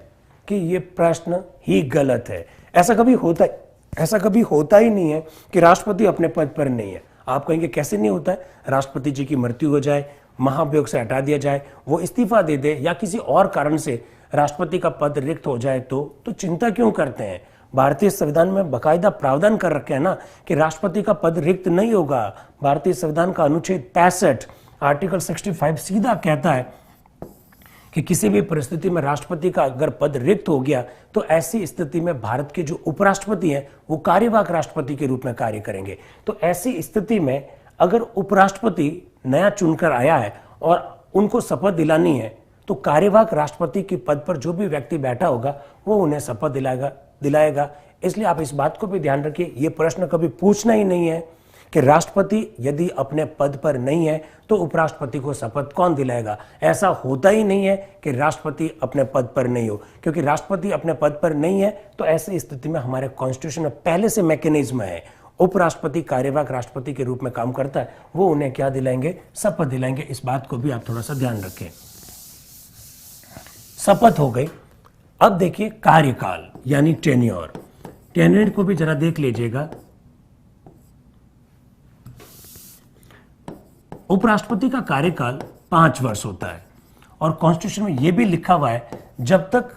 कि ये प्रश्न ही गलत है। ऐसा कभी होता ही नहीं है कि राष्ट्रपति अपने पद पर नहीं है। आप कहेंगे कैसे नहीं होता है? राष्ट्रपति जी की मृत्यु हो जाए, महाभियोग से हटा दिया जाए, वो इस्तीफा दे दे, या किसी और कारण से राष्ट्रपति का पद रिक्त हो जाए तो चिंता क्यों करते हैं? भारतीय संविधान में बकायदा प्रावधान कर रखे हैं ना कि राष्ट्रपति का पद रिक्त नहीं होगा। भारतीय संविधान का अनुच्छेद 65 आर्टिकल 65 सीधा कहता है कि किसी भी परिस्थिति में राष्ट्रपति का अगर पद रिक्त हो गया तो ऐसी स्थिति में भारत के जो उपराष्ट्रपति हैं वो कार्यवाहक राष्ट्रपति के रूप में कार्य करेंगे। तो ऐसी स्थिति में अगर उपराष्ट्रपति नया चुनकर आया है और उनको शपथ दिलानी है तो कार्यवाहक राष्ट्रपति के पद पर जो भी व्यक्ति बैठा होगा वो उन्हें शपथ दिलाएगा। इसलिए आप इस बात को भी ध्यान रखिए, ये प्रश्न कभी पूछना ही नहीं है कि राष्ट्रपति यदि अपने पद पर नहीं है तो उपराष्ट्रपति को शपथ कौन दिलाएगा। ऐसा होता ही नहीं है कि राष्ट्रपति अपने पद पर नहीं हो, क्योंकि राष्ट्रपति अपने पद पर नहीं है तो ऐसी स्थिति में हमारे कॉन्स्टिट्यूशन में पहले से मैकेनिज्म है, उपराष्ट्रपति कार्यवाहक राष्ट्रपति के रूप में काम करता है, वो उन्हें क्या दिलाएंगे, शपथ दिलाएंगे। इस बात को भी आप थोड़ा सा ध्यान रखें। शपथ हो गई। अब देखिए कार्यकाल यानी टेन्योर, टेन्योर को भी जरा देख लीजिएगा। उपराष्ट्रपति का कार्यकाल 5 वर्ष होता है और कॉन्स्टिट्यूशन में यह भी लिखा हुआ है जब तक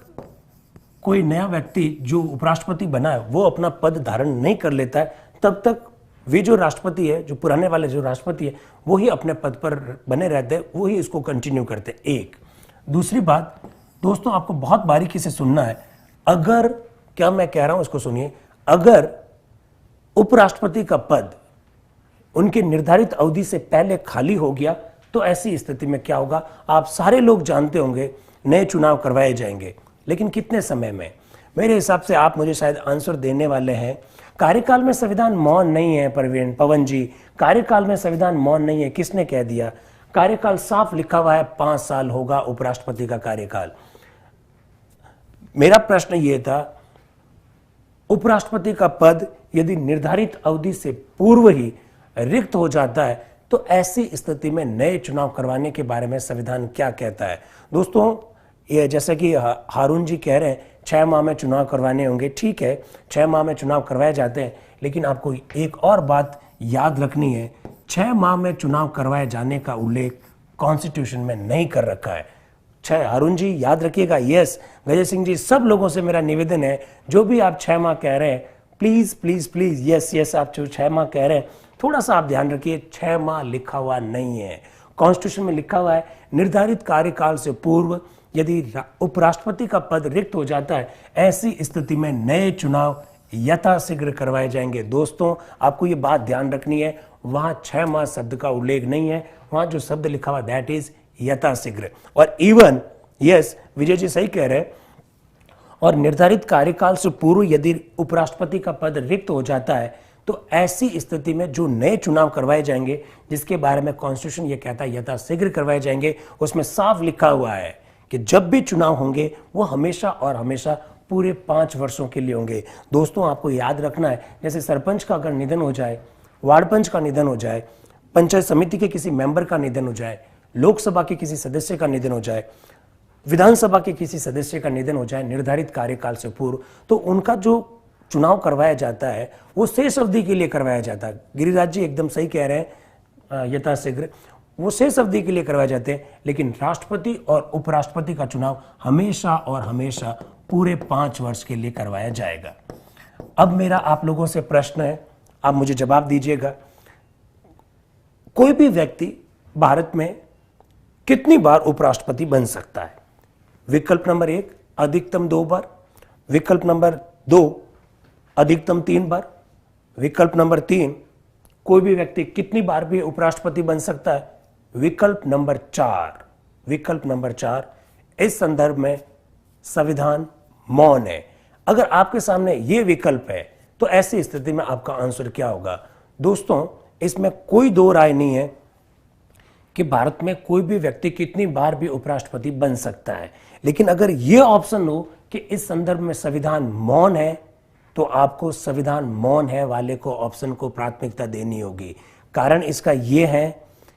कोई नया व्यक्ति जो उपराष्ट्रपति बना है वो अपना पद धारण नहीं कर लेता है तब तक वे जो राष्ट्रपति है, जो पुराने वाले जो राष्ट्रपति है, वो ही अपने पद पर बने रहते हैं, वो ही इसको कंटिन्यू करते हैं। एक दूसरी बात दोस्तों, आपको बहुत बारीकी से सुनना है। अगर, क्या मैं कह रहा हूं उसको सुनिए, अगर उपराष्ट्रपति का पद उनके निर्धारित अवधि से पहले खाली हो गया तो ऐसी स्थिति में क्या होगा, आप सारे लोग जानते होंगे, नए चुनाव करवाए जाएंगे। लेकिन कितने समय में? मेरे हिसाब से आप मुझे शायद आंसर देने वाले हैं, कार्यकाल में संविधान मौन नहीं है। प्रवीण, पवन जी, कार्यकाल में संविधान मौन नहीं है, किसने कह दिया? कार्यकाल साफ लिखा हुआ है, 5 साल होगा उपराष्ट्रपति का कार्यकाल। मेरा प्रश्न यह था, उपराष्ट्रपति का पद यदि निर्धारित अवधि से पूर्व ही रिक्त हो जाता है तो ऐसी स्थिति में नए चुनाव करवाने के बारे में संविधान क्या कहता है? दोस्तों, ये जैसे कि हारून जी कह रहे हैं 6 माह में चुनाव करवाने होंगे, ठीक है, 6 माह में चुनाव करवाए जाते हैं, लेकिन आपको एक और बात याद रखनी है, 6 माह में चुनाव करवाए जाने का उल्लेख कॉन्स्टिट्यूशन में नहीं कर रखा है। हारून जी याद रखिएगा। यस, गजय सिंह जी, सब लोगों से मेरा निवेदन है, जो भी आप 6 माह कह रहे हैं, प्लीज प्लीज प्लीज, यस, आप जो 6 माह कह रहे हैं, थोड़ा सा आप ध्यान रखिए, 6 माह लिखा हुआ नहीं है, कॉन्स्टिट्यूशन में लिखा हुआ है निर्धारित कार्यकाल से पूर्व यदि उपराष्ट्रपति का पद रिक्त हो जाता है, ऐसी स्थिति में नए चुनाव यथाशीघ्र करवाए जाएंगे। दोस्तों, आपको ये बात ध्यान रखनी है, वहां 6 माह शब्द का उल्लेख नहीं है, वहां जो शब्द लिखा हुआ दैट इज यथाशीघ्र। और इवन, यस, विजय जी सही कह रहे हैं, और निर्धारित कार्यकाल से पूर्व यदि उपराष्ट्रपति का पद रिक्त हो जाता है तो ऐसी स्थिति में जो नए चुनाव करवाए जाएंगे, जिसके बारे में कॉन्स्टिट्यूशन ये कहता है यथाशीघ्र करवाए जाएंगे, उसमें साफ लिखा हुआ है कि जब भी चुनाव होंगे वो हमेशा और हमेशा पूरे 5 वर्षों के लिए होंगे। दोस्तों, आपको याद रखना है, जैसे सरपंच का अगर निधन हो जाए, वार्ड पंच का निधन हो जाए, पंचायत समिति के किसी मेंबर का निधन हो जाए, लोकसभा के किसी सदस्य का निधन हो जाए, विधानसभा के किसी सदस्य का निधन हो जाए निर्धारित कार्यकाल से पूर्व, तो उनका जो चुनाव करवाया जाता है वो शेष अवधि के लिए करवाया जाता है। गिरिराज जी एकदम सही कह रहे हैं, यथाशीघ्र वो शेष अवधि के लिए करवाए जाते हैं, लेकिन राष्ट्रपति और उपराष्ट्रपति का चुनाव हमेशा और हमेशा पूरे 5 वर्ष के लिए करवाया जाएगा। अब मेरा आप लोगों से प्रश्न है, आप मुझे जवाब दीजिएगा, कोई भी व्यक्ति भारत में कितनी बार उपराष्ट्रपति बन सकता है? विकल्प नंबर 1 अधिकतम 2 बार, विकल्प नंबर 2 अधिकतम 3 बार, विकल्प नंबर 3 कोई भी व्यक्ति कितनी बार भी उपराष्ट्रपति बन सकता है, विकल्प नंबर 4 इस संदर्भ में संविधान मौन है। अगर आपके सामने ये विकल्प है तो ऐसी स्थिति में आपका आंसर क्या होगा? दोस्तों, इसमें कोई दो राय नहीं है कि भारत में कोई भी व्यक्ति कितनी बार भी उपराष्ट्रपति बन सकता है, लेकिन अगर यह ऑप्शन हो कि इस संदर्भ में संविधान मौन है तो आपको संविधान मौन है वाले को ऑप्शन को प्राथमिकता देनी होगी। कारण इसका यह है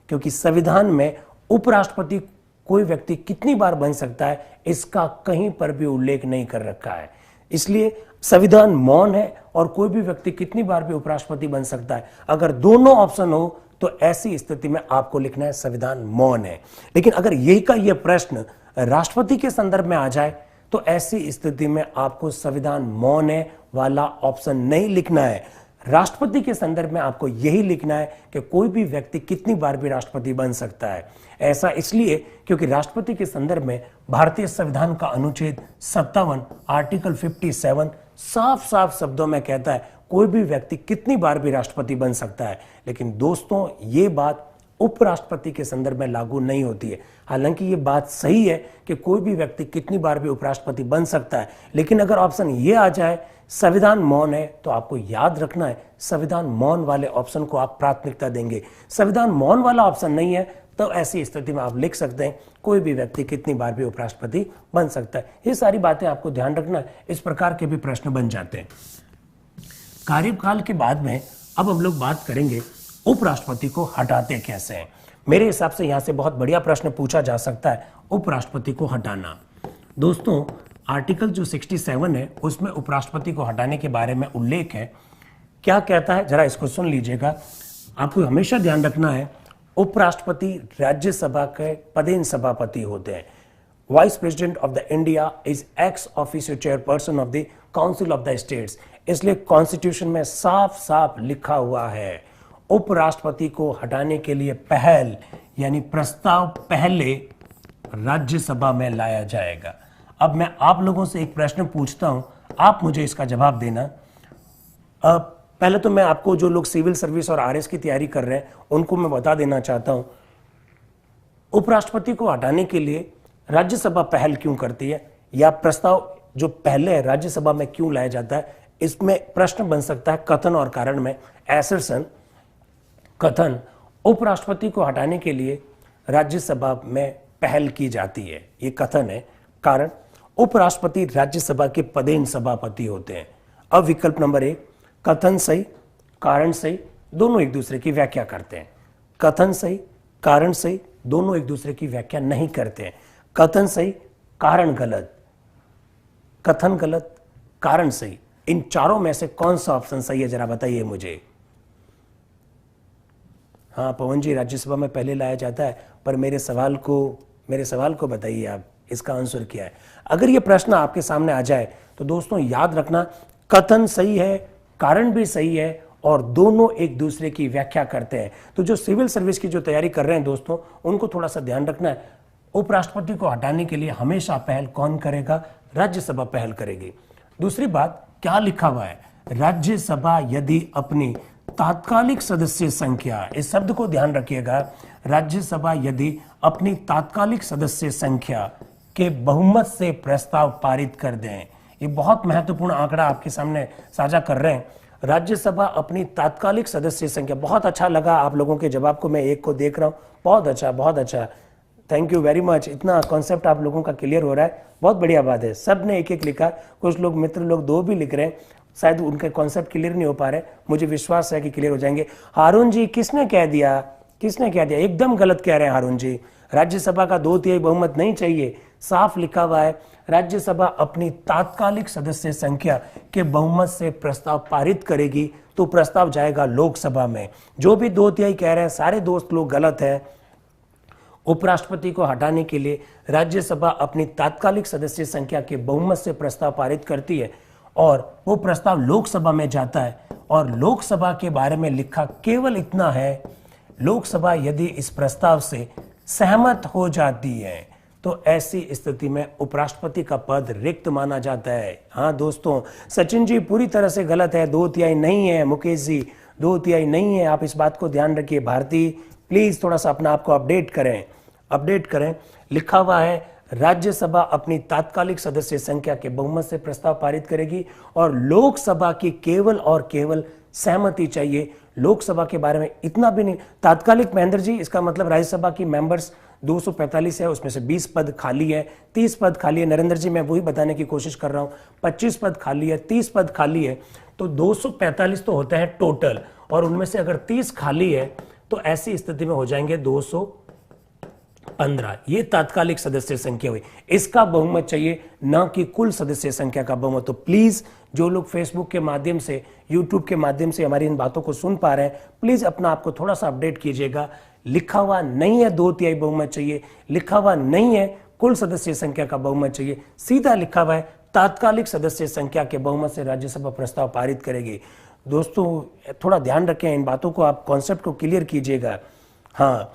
क्योंकि संविधान में उपराष्ट्रपति कोई व्यक्ति कितनी बार बन सकता है इसका कहीं पर भी उल्लेख नहीं कर रखा है, इसलिए संविधान मौन है और कोई भी व्यक्ति कितनी बार भी उपराष्ट्रपति बन सकता है। अगर दोनों ऑप्शन हो तो ऐसी स्थिति में आपको लिखना है संविधान मौन है। लेकिन अगर यही का यह प्रश्न राष्ट्रपति के संदर्भ में आ जाए तो ऐसी स्थिति में आपको संविधान मौन है वाला ऑप्शन नहीं लिखना है। राष्ट्रपति के संदर्भ में आपको यही लिखना है कि कोई भी व्यक्ति कितनी बार भी राष्ट्रपति बन सकता है। ऐसा इसलिए क्योंकि राष्ट्रपति के संदर्भ में भारतीय संविधान का अनुच्छेद 57 आर्टिकल 57 साफ साफ शब्दों में कहता है कोई भी व्यक्ति कितनी बार भी राष्ट्रपति बन सकता है। लेकिन दोस्तों, ये बात उपराष्ट्रपति के संदर्भ में लागू नहीं होती है। हालांकि ये बात सही है कि कोई भी व्यक्ति कितनी बार भी उपराष्ट्रपति बन सकता है, लेकिन अगर ऑप्शन ये आ जाए संविधान मौन है, तो आपको याद रखना है संविधान मौन वाले ऑप्शन को आप प्राथमिकता देंगे। संविधान मौन वाला ऑप्शन नहीं है तो ऐसी स्थिति में आप लिख सकते हैं कोई भी व्यक्ति कितनी बार भी उपराष्ट्रपति बन सकता है। ये सारी बातें आपको ध्यान रखना है, इस प्रकार के भी प्रश्न बन जाते हैं। कार्यकाल के बाद में अब हम लोग बात करेंगे उपराष्ट्रपति को हटाते कैसे हैं। मेरे हिसाब से यहां से बहुत बढ़िया प्रश्न पूछा जा सकता है, उपराष्ट्रपति को हटाना। दोस्तों, आर्टिकल जो 67 है उसमें उपराष्ट्रपति को हटाने के बारे में उल्लेख है। क्या कहता है जरा इसको सुन लीजिएगा। आपको हमेशा ध्यान रखना है उपराष्ट्रपति राज्यसभा के पदेन सभापति होते हैं। Vice president of the India is ex officio chairperson of the council of the states. इसलिए कॉन्स्टिट्यूशन में साफ साफ लिखा हुआ है उपराष्ट्रपति को हटाने के लिए पहल यानी प्रस्ताव पहले राज्यसभा में लाया जाएगा। अब मैं आप लोगों से एक प्रश्न पूछता हूं, आप मुझे इसका जवाब देना। पहले तो मैं आपको जो लोग सिविल सर्विस और आरएस की तैयारी कर रहे हैं उनको मैं बता देना चाहता हूं, उपराष्ट्रपति को हटाने के लिए राज्यसभा पहल क्यों करती है या प्रस्ताव जो पहले राज्यसभा में क्यों लाया जाता है। इसमें प्रश्न बन सकता है कथन और कारण में। एसरसन कथन, उपराष्ट्रपति को हटाने के लिए राज्यसभा में पहल की जाती है, ये कथन है। कारण, उपराष्ट्रपति राज्यसभा के पदेन सभापति होते हैं। अब विकल्प नंबर 1, कथन सही कारण सही दोनों एक दूसरे की व्याख्या करते हैं। कथन सही कारण सही दोनों एक दूसरे की व्याख्या नहीं करते हैं। कथन सही कारण गलत, कथन गलत कारण सही, इन चारों में से कौन सा ऑप्शन सही है जरा बताइए मुझे। हाँ पवन जी, राज्यसभा में पहले लाया जाता है, पर मेरे सवाल को बताइए आप, इसका आंसर क्या है। अगर ये प्रश्न आपके सामने आ जाए तो दोस्तों याद रखना कथन सही है, कारण भी सही है और दोनों एक दूसरे की व्याख्या करते हैं। तो जो सिविल सर्विस की जो तैयारी कर रहे हैं दोस्तों, उनको थोड़ा सा ध्यान रखना है, उपराष्ट्रपति को हटाने के लिए हमेशा पहल कौन करेगा, राज्यसभा पहल करेगी। दूसरी बात क्या लिखा हुआ है, राज्यसभा यदि अपनी तात्कालिक सदस्य संख्या, इस शब्द को ध्यान रखिएगा, राज्यसभा यदि अपनी तात्कालिक सदस्य संख्या के बहुमत से प्रस्ताव पारित कर दें। ये बहुत महत्वपूर्ण आंकड़ा आपके सामने साझा कर रहे हैं। राज्यसभा अपनी तात्कालिक सदस्य संख्या, बहुत अच्छा लगा आप लोगों के जवाब को, मैं एक को देख रहा हूं, बहुत अच्छा, थैंक यू वेरी मच। इतना कॉन्सेप्ट आप लोगों का क्लियर हो रहा है, बहुत बढ़िया बात है। सब ने एक एक लिखा, कुछ लोग मित्र लोग 2 भी लिख रहे हैं, शायद उनके कॉन्सेप्ट क्लियर नहीं हो पा रहे, मुझे विश्वास है कि क्लियर हो जाएंगे। हारून जी, किसने कह दिया, एकदम गलत कह रहे हैं हारून जी। राज्यसभा का 2/3 बहुमत नहीं चाहिए, साफ लिखा हुआ है राज्यसभा अपनी तात्कालिक सदस्य संख्या के बहुमत से प्रस्ताव पारित करेगी तो प्रस्ताव जाएगा लोकसभा में। जो भी 2/3 कह रहे हैं सारे दोस्त लोग गलत है। उपराष्ट्रपति को हटाने के लिए राज्यसभा अपनी तात्कालिक सदस्य संख्या के बहुमत से प्रस्ताव पारित करती है और वो प्रस्ताव लोकसभा में जाता है। और लोकसभा के बारे में लिखा केवल इतना है, लोकसभा यदि इस प्रस्ताव से सहमत हो जाती है तो ऐसी स्थिति में उपराष्ट्रपति का पद रिक्त माना जाता है। हाँ दोस्तों, सचिन जी पूरी तरह से गलत है, 2/3 नहीं है। मुकेश जी 2/3 नहीं है, आप इस बात को ध्यान रखिए। भारती प्लीज थोड़ा सा अपना आपको अपडेट करें। लिखा हुआ है राज्यसभा अपनी तात्कालिक सदस्य संख्या के बहुमत से प्रस्ताव पारित करेगी और लोकसभा की केवल और केवल सहमति चाहिए। लोकसभा के बारे में इतना भी नहीं, तात्कालिक महेंद्र जी, इसका मतलब राज्यसभा की मेंबर्स 245 है, उसमें से 20 पद खाली है, 30 पद खाली है। नरेंद्र जी मैं वही बताने की कोशिश कर रहा हूं, 25 पद खाली है, 30 पद खाली है, तो 245 तो होता है टोटल, और उनमें से अगर 30 खाली है तो ऐसी स्थिति में हो जाएंगे 215। ये तात्कालिक सदस्य संख्या हुई, इसका बहुमत चाहिए, ना कि कुल सदस्य संख्या का बहुमत। तो प्लीज जो लोग फेसबुक के माध्यम से, यूट्यूब के माध्यम से हमारी इन बातों को सुन पा रहे हैं, प्लीज अपना आपको थोड़ा सा अपडेट कीजिएगा। लिखा हुआ नहीं है 2/3 बहुमत चाहिए, लिखा हुआ नहीं है कुल सदस्य संख्या का बहुमत चाहिए, सीधा लिखा हुआ है तात्कालिक सदस्य संख्या के बहुमत से राज्यसभा प्रस्ताव पारित करेगी। दोस्तों थोड़ा ध्यान रखें इन बातों को, आप कॉन्सेप्ट को क्लियर कीजिएगा। हाँ,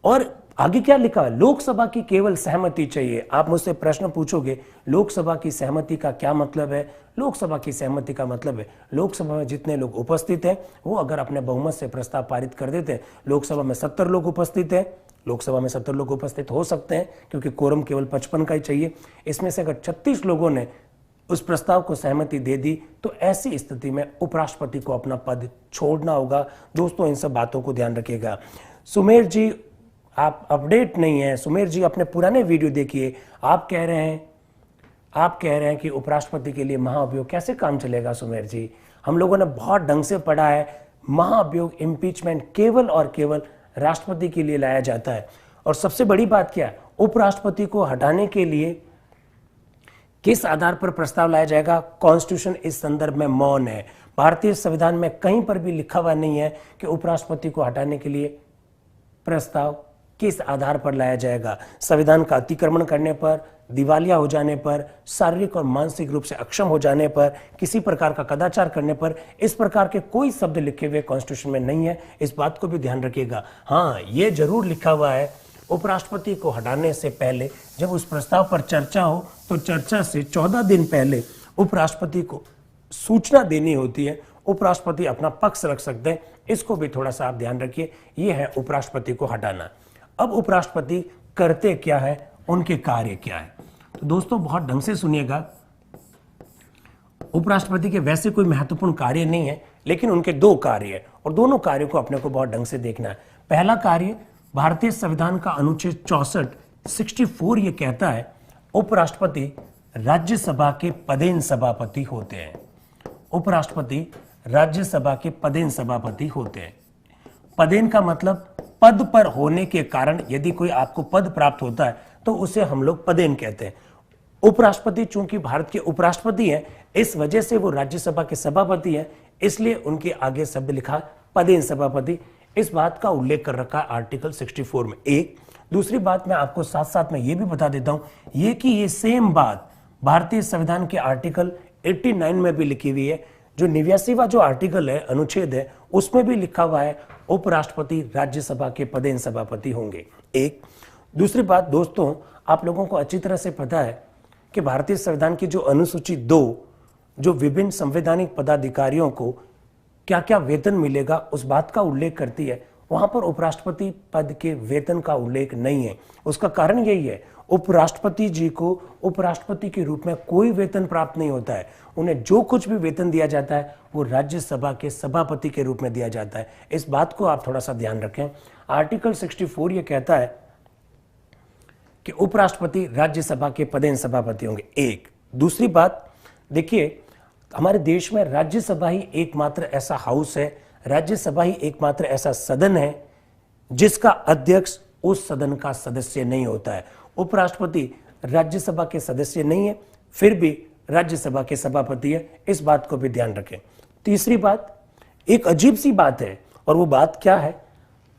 और आगे क्या लिखा है, लोकसभा की केवल सहमति चाहिए। आप मुझसे प्रश्न पूछोगे लोकसभा की सहमति का क्या मतलब है। लोकसभा की सहमति का मतलब है लोकसभा में जितने लोग उपस्थित हैं वो अगर अपने बहुमत से प्रस्ताव पारित कर देते हैं। लोकसभा में 70 लोग उपस्थित हैं, लोकसभा में 70 लोग उपस्थित हो सकते हैं क्योंकि कोरम केवल 55 का ही चाहिए। इसमें से अगर 36 लोगों ने उस प्रस्ताव को सहमति दे दी तो ऐसी स्थिति में उपराष्ट्रपति को अपना पद छोड़ना होगा। दोस्तों इन सब बातों को ध्यान रखिएगा। सुमेर जी आप अपडेट नहीं है, सुमेर जी अपने पुराने वीडियो देखिए। आप कह रहे हैं कि उपराष्ट्रपति के लिए महाअभियोग कैसे काम चलेगा। सुमेर जी हम लोगों ने बहुत ढंग से पढ़ा है, महाअभियोग इम्पीचमेंट केवल और केवल राष्ट्रपति के लिए लाया जाता है। और सबसे बड़ी बात क्या है, उपराष्ट्रपति को हटाने के लिए किस आधार पर प्रस्ताव लाया जाएगा। कॉन्स्टिट्यूशन इस संदर्भ में मौन है। भारतीय संविधान में कहीं पर भी लिखा हुआ नहीं है कि उपराष्ट्रपति को हटाने के लिए प्रस्ताव किस आधार पर लाया जाएगा। संविधान का अतिक्रमण करने पर, दिवालिया हो जाने पर, शारीरिक और मानसिक रूप से अक्षम हो जाने पर, किसी प्रकार का कदाचार करने पर, इस प्रकार के कोई शब्द लिखे हुए कॉन्स्टिट्यूशन में नहीं है। इस बात को भी ध्यान रखिएगा। हाँ, ये जरूर लिखा हुआ है उपराष्ट्रपति को हटाने से पहले जब उस प्रस्ताव पर चर्चा हो तो चर्चा से 14 दिन पहले उपराष्ट्रपति को सूचना देनी होती है। उपराष्ट्रपति अपना पक्ष रख सकते हैं, इसको भी थोड़ा सा आप ध्यान रखिए। यह है उपराष्ट्रपति को हटाना। अब उपराष्ट्रपति करते क्या है, उनके कार्य क्या है। तो दोस्तों बहुत ढंग से सुनिएगा। उपराष्ट्रपति के वैसे कोई महत्वपूर्ण कार्य नहीं है, लेकिन उनके दो कार्य है और दोनों कार्यों को अपने को बहुत ढंग से देखना है। पहला कार्य, भारतीय संविधान का अनुच्छेद 64 ये कहता है उपराष्ट्रपति राज्यसभा के पदेन सभापति होते हैं। उपराष्ट्रपति राज्यसभा के पदेन सभापति होते हैं। पदेन का मतलब पद पर होने के कारण, यदि कोई आपको पद प्राप्त होता है तो उसे हम लोग पदेन कहते हैं। उपराष्ट्रपति चूंकि भारत के उपराष्ट्रपति हैं, इस वजह से वो राज्यसभा के सभापति हैं, इसलिए उनके आगे शब्द लिखा पदेन सभापति। इस बात का उल्लेख कर रखा है आर्टिकल 64 में। एक दूसरी बात मैं आपको साथ साथ में ये भी बता देता हूं, ये कि ये सेम बात भारतीय संविधान के आर्टिकल 89 में भी लिखी हुई है। जो 89वां जो आर्टिकल है, अनुच्छेद है, उसमें भी लिखा हुआ है उपराष्ट्रपति राज्यसभा के पदेन सभापति होंगे। एक दूसरी बात दोस्तों, आप लोगों को अच्छी तरह से पता है कि भारतीय संविधान की जो अनुसूची 2 जो विभिन्न संवैधानिक पदाधिकारियों को क्या क्या वेतन मिलेगा उस बात का उल्लेख करती है, वहां पर उपराष्ट्रपति पद के वेतन का उल्लेख नहीं है। उसका कारण यही है, उपराष्ट्रपति जी को उपराष्ट्रपति के रूप में कोई वेतन प्राप्त नहीं होता है। उन्हें जो कुछ भी वेतन दिया जाता है वो राज्यसभा के सभापति के रूप में दिया जाता है। इस बात को आप थोड़ा सा ध्यान रखें। आर्टिकल 64 ये कहता है कि उपराष्ट्रपति राज्यसभा के पदेन सभापति होंगे। एक दूसरी बात देखिए, हमारे देश में राज्यसभा ही एकमात्र ऐसा हाउस है, राज्यसभा ही एकमात्र ऐसा सदन है जिसका अध्यक्ष उस सदन का सदस्य नहीं होता है। उपराष्ट्रपति राज्यसभा के सदस्य नहीं है, फिर भी राज्यसभा के सभापति है। इस बात को भी ध्यान रखें। तीसरी बात, एक अजीब सी बात है, और वो बात क्या है,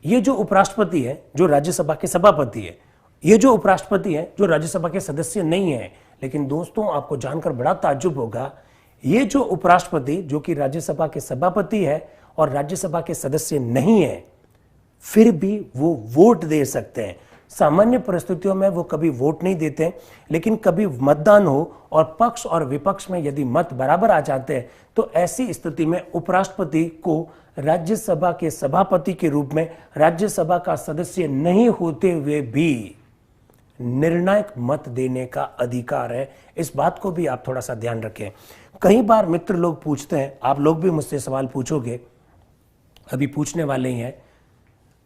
ये जो उपराष्ट्रपति है जो राज्यसभा के सभापति है, ये जो उपराष्ट्रपति है जो राज्यसभा के सदस्य नहीं है, लेकिन दोस्तों आपको जानकर बड़ा ताज्जुब होगा, ये जो उपराष्ट्रपति जो कि राज्यसभा के सभापति है और राज्यसभा के सदस्य नहीं है, फिर भी वो वोट दे सकते हैं। सामान्य परिस्थितियों में वो कभी वोट नहीं देते, लेकिन कभी मतदान हो और पक्ष और विपक्ष में यदि मत बराबर आ जाते हैं तो ऐसी स्थिति में उपराष्ट्रपति को राज्यसभा के सभापति के रूप में राज्यसभा का सदस्य नहीं होते हुए भी निर्णायक मत देने का अधिकार है। इस बात को भी आप थोड़ा सा ध्यान रखें। कई बार मित्र लोग पूछते हैं, आप लोग भी मुझसे सवाल पूछोगे, अभी पूछने वाले ही हैं,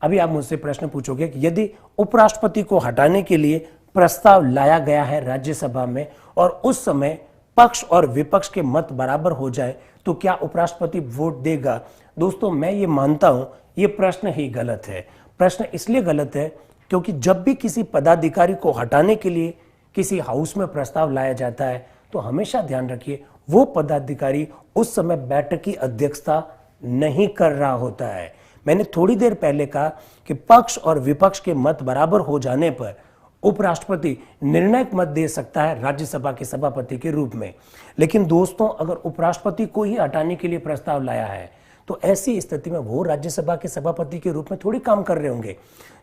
अभी आप मुझसे प्रश्न पूछोगे कि यदि उपराष्ट्रपति को हटाने के लिए प्रस्ताव लाया गया है राज्यसभा में और उस समय पक्ष और विपक्ष के मत बराबर हो जाए तो क्या उपराष्ट्रपति वोट देगा। दोस्तों मैं ये मानता हूं ये प्रश्न ही गलत है। प्रश्न इसलिए गलत है क्योंकि जब भी किसी पदाधिकारी को हटाने के लिए किसी हाउस में प्रस्ताव लाया जाता है तो हमेशा ध्यान रखिए वो पदाधिकारी उस समय बैठक की अध्यक्षता नहीं कर रहा होता है। मैंने थोड़ी देर पहले कहा कि पक्ष और विपक्ष के मत बराबर हो जाने पर उपराष्ट्रपति निर्णायक मत दे सकता है राज्यसभा के सभापति के रूप में। लेकिन दोस्तों अगर उपराष्ट्रपति को ही हटाने के लिए प्रस्ताव लाया है तो ऐसी स्थिति में वो राज्यसभा के सभापति के रूप में थोड़ी काम कर रहे होंगे।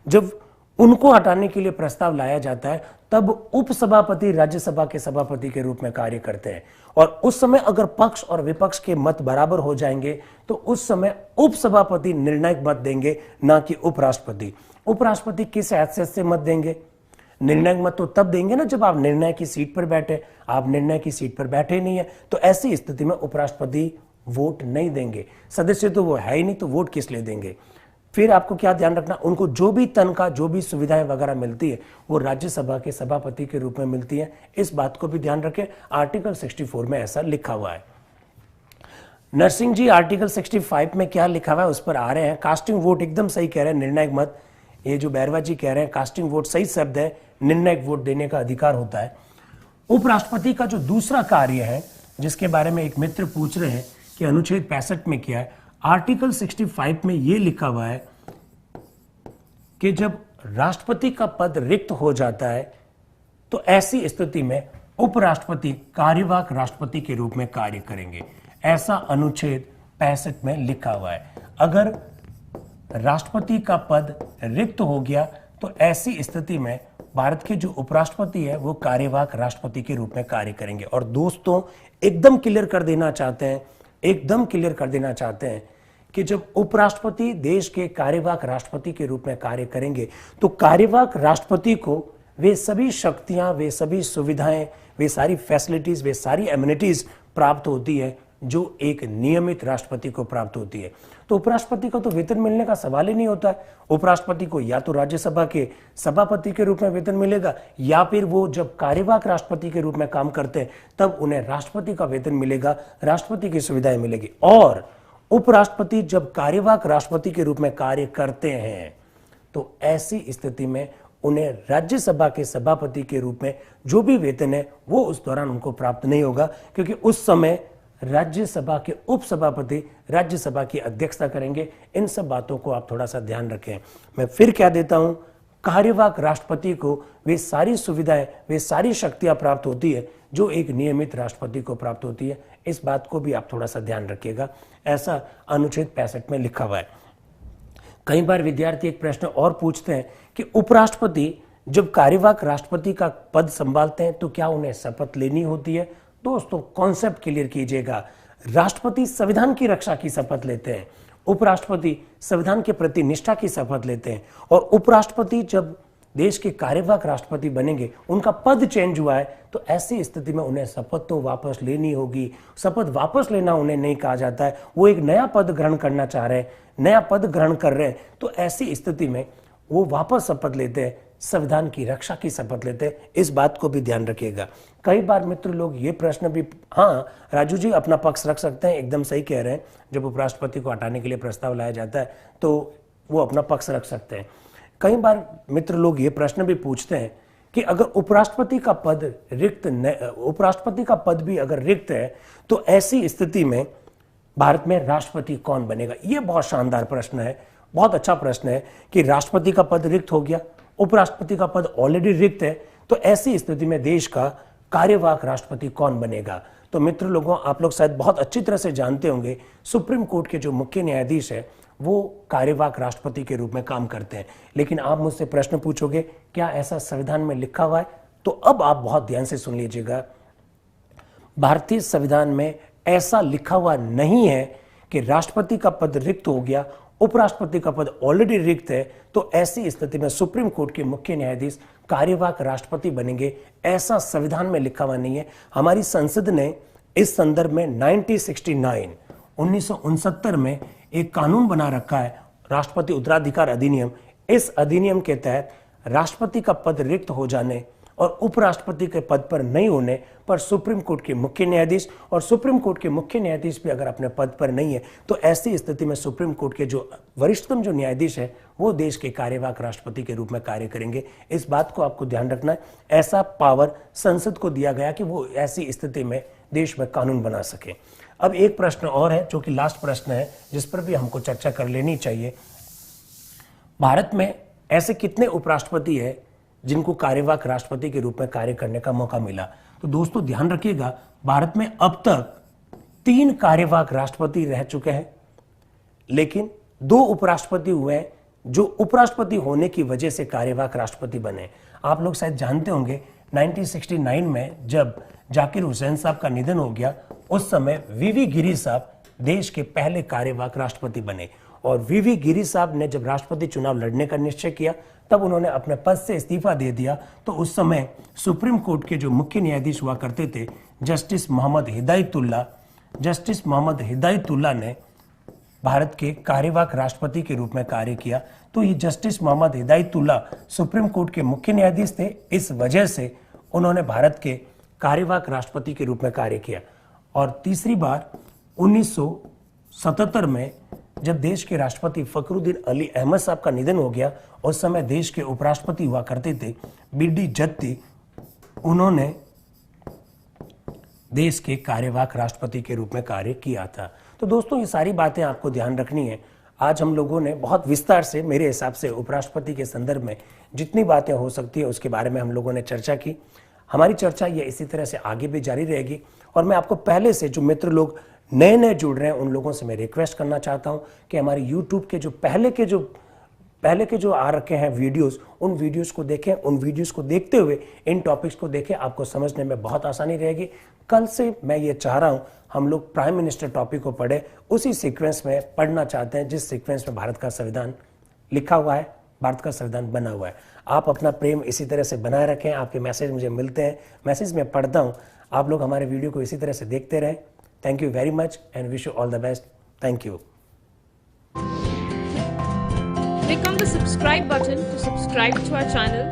जब उनको हटाने के लिए प्रस्ताव लाया जाता है, तब उपसभापति राज्यसभा के सभापति के रूप में कार्य करते हैं। और उस समय अगर पक्ष और विपक्ष के मत बराबर हो जाएंगे तो उस समय उपसभापति निर्णायक मत देंगे, ना कि उपराष्ट्रपति। उपराष्ट्रपति किस हैसियत से मत देंगे? निर्णायक मत तो तब देंगे ना जब आप निर्णय की सीट पर बैठे। आप निर्णय की सीट पर बैठे नहीं है, तो ऐसी स्थिति में उपराष्ट्रपति वोट नहीं देंगे। सदस्य तो वो है ही नहीं, तो वोट किस लिए देंगे? फिर आपको क्या ध्यान रखना, उनको जो भी तनख्वाह, जो भी सुविधाएं वगैरह मिलती है वो राज्यसभा के सभापति के रूप में मिलती है। इस बात को भी ध्यान रखें, आर्टिकल 64 में ऐसा लिखा हुआ है। नरसिंह जी आर्टिकल 65 में क्या लिखा हुआ है उस पर आ रहे हैं। कास्टिंग वोट एकदम सही कह रहे हैं, निर्णायक मत। ये जो बैरवा जी कह रहे हैं कास्टिंग वोट सही शब्द है, निर्णायक वोट देने का अधिकार होता है। उपराष्ट्रपति का जो दूसरा कार्य है, जिसके बारे में एक मित्र पूछ रहे हैं कि अनुच्छेद 65 में क्या है, आर्टिकल 65 में यह लिखा हुआ है कि जब राष्ट्रपति का पद रिक्त हो जाता है तो ऐसी स्थिति में उपराष्ट्रपति कार्यवाहक राष्ट्रपति के रूप में कार्य करेंगे। ऐसा अनुच्छेद 65 में लिखा हुआ है। अगर राष्ट्रपति का पद रिक्त हो गया तो ऐसी स्थिति में भारत के जो उपराष्ट्रपति है वो कार्यवाहक राष्ट्रपति के रूप में कार्य करेंगे। और दोस्तों एकदम क्लियर कर देना चाहते हैं, एकदम क्लियर कर देना चाहते हैं कि जब उपराष्ट्रपति देश के कार्यवाहक राष्ट्रपति के रूप में कार्य करेंगे तो कार्यवाहक राष्ट्रपति को वे सभी शक्तियां, वे सभी सुविधाएं, वे सारी फैसिलिटीज, वे सारी एमिनिटीज प्राप्त होती है जो एक नियमित राष्ट्रपति को प्राप्त होती है। तो उपराष्ट्रपति को तो वेतन मिलने का सवाल ही नहीं होता है। उपराष्ट्रपति को या तो राज्यसभा के सभापति के रूप में वेतन मिलेगा, या फिर वो जब कार्यवाहक राष्ट्रपति के रूप में काम करते हैं तब उन्हें राष्ट्रपति का वेतन मिलेगा, राष्ट्रपति की सुविधाएं मिलेगी। और उपराष्ट्रपति जब कार्यवाहक राष्ट्रपति के रूप में कार्य करते हैं तो ऐसी स्थिति में उन्हें राज्यसभा के सभापति के रूप में जो भी वेतन है वो उस दौरान उनको प्राप्त नहीं होगा, क्योंकि उस समय राज्यसभा के उपसभापति राज्यसभा की अध्यक्षता करेंगे। इन सब बातों को आप थोड़ा सा ध्यान रखें। मैं फिर क्या देता हूं, कार्यवाहक राष्ट्रपति को वे सारी सुविधाएं, वे सारी शक्तियां प्राप्त होती है जो एक नियमित राष्ट्रपति को प्राप्त होती है। इस बात को भी आप थोड़ा सा ध्यान रखिएगा। ऐसा अनुच्छेद 65 में लिखा हुआ है। कई बार विद्यार्थी एक प्रश्न और पूछते हैं कि उपराष्ट्रपति जब कार्यवाहक राष्ट्रपति का पद संभालते हैं तो क्या उन्हें शपथ लेनी होती है? दोस्तों कॉन्सेप्ट क्लियर कीजिएगा। राष्ट्रपति संविधान की रक्षा की शपथ लेते हैं, उपराष्ट्रपति संविधान के प्रति निष्ठा की शपथ लेते हैं। और उपराष्ट्रपति जब देश के कार्यवाहक राष्ट्रपति बनेंगे, उनका पद चेंज हुआ है, तो ऐसी स्थिति में उन्हें शपथ तो वापस लेनी होगी। शपथ वापस लेना उन्हें नहीं कहा जाता है, वो एक नया पद ग्रहण करना चाह रहे हैं, नया पद ग्रहण कर रहे हैं, तो ऐसी स्थिति में वो वापस शपथ लेते हैं, संविधान की रक्षा की शपथ लेते हैं। इस बात को भी ध्यान रखिएगा। कई बार मित्र लोग ये प्रश्न भी, हाँ राजू जी अपना पक्ष रख सकते हैं, एकदम सही कह रहे हैं। जब उपराष्ट्रपति को हटाने के लिए प्रस्ताव लाया जाता है तो वो अपना पक्ष रख सकते हैं। कई बार मित्र लोग ये प्रश्न भी पूछते हैं कि अगर उपराष्ट्रपति का पद भी अगर रिक्त है तो ऐसी स्थिति में भारत में राष्ट्रपति कौन बनेगा? ये बहुत शानदार प्रश्न है, बहुत अच्छा प्रश्न है कि राष्ट्रपति का पद रिक्त हो गया, उपराष्ट्रपति का पद ऑलरेडी रिक्त है, तो ऐसी स्थिति में देश का कार्यवाहक राष्ट्रपति कौन बनेगा? तो मित्र लोगों, आप लोग शायद बहुत अच्छी तरह से जानते होंगे, सुप्रीम कोर्ट के जो मुख्य न्यायाधीश है वो कार्यवाहक राष्ट्रपति के रूप में काम करते हैं। लेकिन आप मुझसे प्रश्न पूछोगे क्या ऐसा संविधान में लिखा हुआ है? तो अब आप बहुत ध्यान से सुन लीजिएगा। भारतीय संविधान में ऐसा लिखा हुआ नहीं है कि राष्ट्रपति का पद रिक्त हो गया, उपराष्ट्रपति का पद ऑलरेडी रिक्त है, तो ऐसी स्थिति में सुप्रीम कोर्ट के मुख्य न्यायाधीश कार्यवाहक राष्ट्रपति बनेंगे। ऐसा संविधान में लिखा हुआ नहीं है। हमारी संसद ने इस संदर्भ में 1969 में एक कानून बना रखा है, राष्ट्रपति उत्तराधिकार अधिनियम। इस अधिनियम के तहत राष्ट्रपति का पद रिक्त हो जाने और उपराष्ट्रपति के पद पर नहीं होने पर सुप्रीम कोर्ट के मुख्य न्यायाधीश, और सुप्रीम कोर्ट के मुख्य न्यायाधीश भी अगर अपने पद पर नहीं है तो ऐसी स्थिति में सुप्रीम कोर्ट के जो वरिष्ठतम जो न्यायाधीश है वो देश के कार्यवाहक राष्ट्रपति के रूप में कार्य करेंगे। इस बात को आपको ध्यान रखना है। ऐसा पावर संसद को दिया गया कि वो ऐसी स्थिति में देश में कानून बना सके। अब एक प्रश्न और है जो कि लास्ट प्रश्न है, जिस पर भी हमको चर्चा कर लेनी चाहिए। भारत में ऐसे कितने उपराष्ट्रपति है जिनको कार्यवाहक राष्ट्रपति के रूप में कार्य करने का मौका मिला? तो दोस्तों ध्यान रखिएगा, भारत में अब तक 3 कार्यवाहक राष्ट्रपति रह चुके हैं, लेकिन 2 उपराष्ट्रपति हुए हैं जो उपराष्ट्रपति होने की वजह से कार्यवाहक राष्ट्रपति बने। आप लोग शायद जानते होंगे 1969 में जब जाकिर हुसैन साहब का निधन हो गया, उस समय वीवी गिरी साहब देश के पहले कार्यवाहक राष्ट्रपति बने। और वीवी गिरी साहब ने जब राष्ट्रपति चुनाव लड़ने का निश्चय किया तब उन्होंने अपने पद से इस्तीफा दे दिया। तो उस समय सुप्रीम कोर्ट के जो मुख्य न्यायाधीश हुआ करते थे जस्टिस मोहम्मद हिदायतुल्लाह ने भारत के कार्यवाहक राष्ट्रपति के रूप में कार्य किया। तो ये justice Mohammad Hidayatullah supreme court के मुख्य न्यायाधीश थे, इस वजह से उन्होंने भारत के कार्यवाहक राष्ट्रपति के रूप में कार्य किया। और तीसरी बार 1977 में जब देश के राष्ट्रपति फखरुद्दीन अली अहमद साहब का निधन हो गया, उस समय देश के उपराष्ट्रपति हुआ करते थे बीडी जत्ती, उन्होंने देश के कार्यवाहक राष्ट्रपति के रूप में कार्य किया था। तो दोस्तों, ये सारी बातें आपको ध्यान रखनी है। आज हम लोगों ने बहुत विस्तार से, मेरे हिसाब से उपराष्ट्रपति के संदर्भ में जितनी बातें हो सकती है उसके बारे में हम लोगों ने चर्चा की। हमारी चर्चा ये इसी तरह से आगे भी जारी रहेगी। और मैं आपको पहले से जो मित्र लोग नए जुड़ रहे हैं उन लोगों से मैं रिक्वेस्ट करना चाहता हूं कि हमारे यूट्यूब के जो पहले के जो आ रखे हैं वीडियोस, उन वीडियोस को देखें। उन वीडियोस को देखते हुए इन टॉपिक्स को देखें, आपको समझने में बहुत आसानी रहेगी। कल से मैं ये चाह रहा हूं हम लोग प्राइम मिनिस्टर टॉपिक को पढ़े, उसी सीक्वेंस में पढ़ना चाहते हैं जिस सीक्वेंस में भारत का संविधान लिखा हुआ है, भारत का संविधान बना हुआ है। आप अपना प्रेम इसी तरह से बनाए रखें। आपके मैसेज मुझे मिलते हैं, मैसेज में पढ़ता हूं। आप लोग हमारे वीडियो को इसी तरह से देखते रहें। Thank you very much and wish you all the best. Thank you. Click on the subscribe button to subscribe to our channel.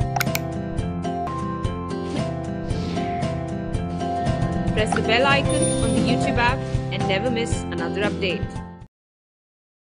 Press the bell icon on the YouTube app and never miss another update.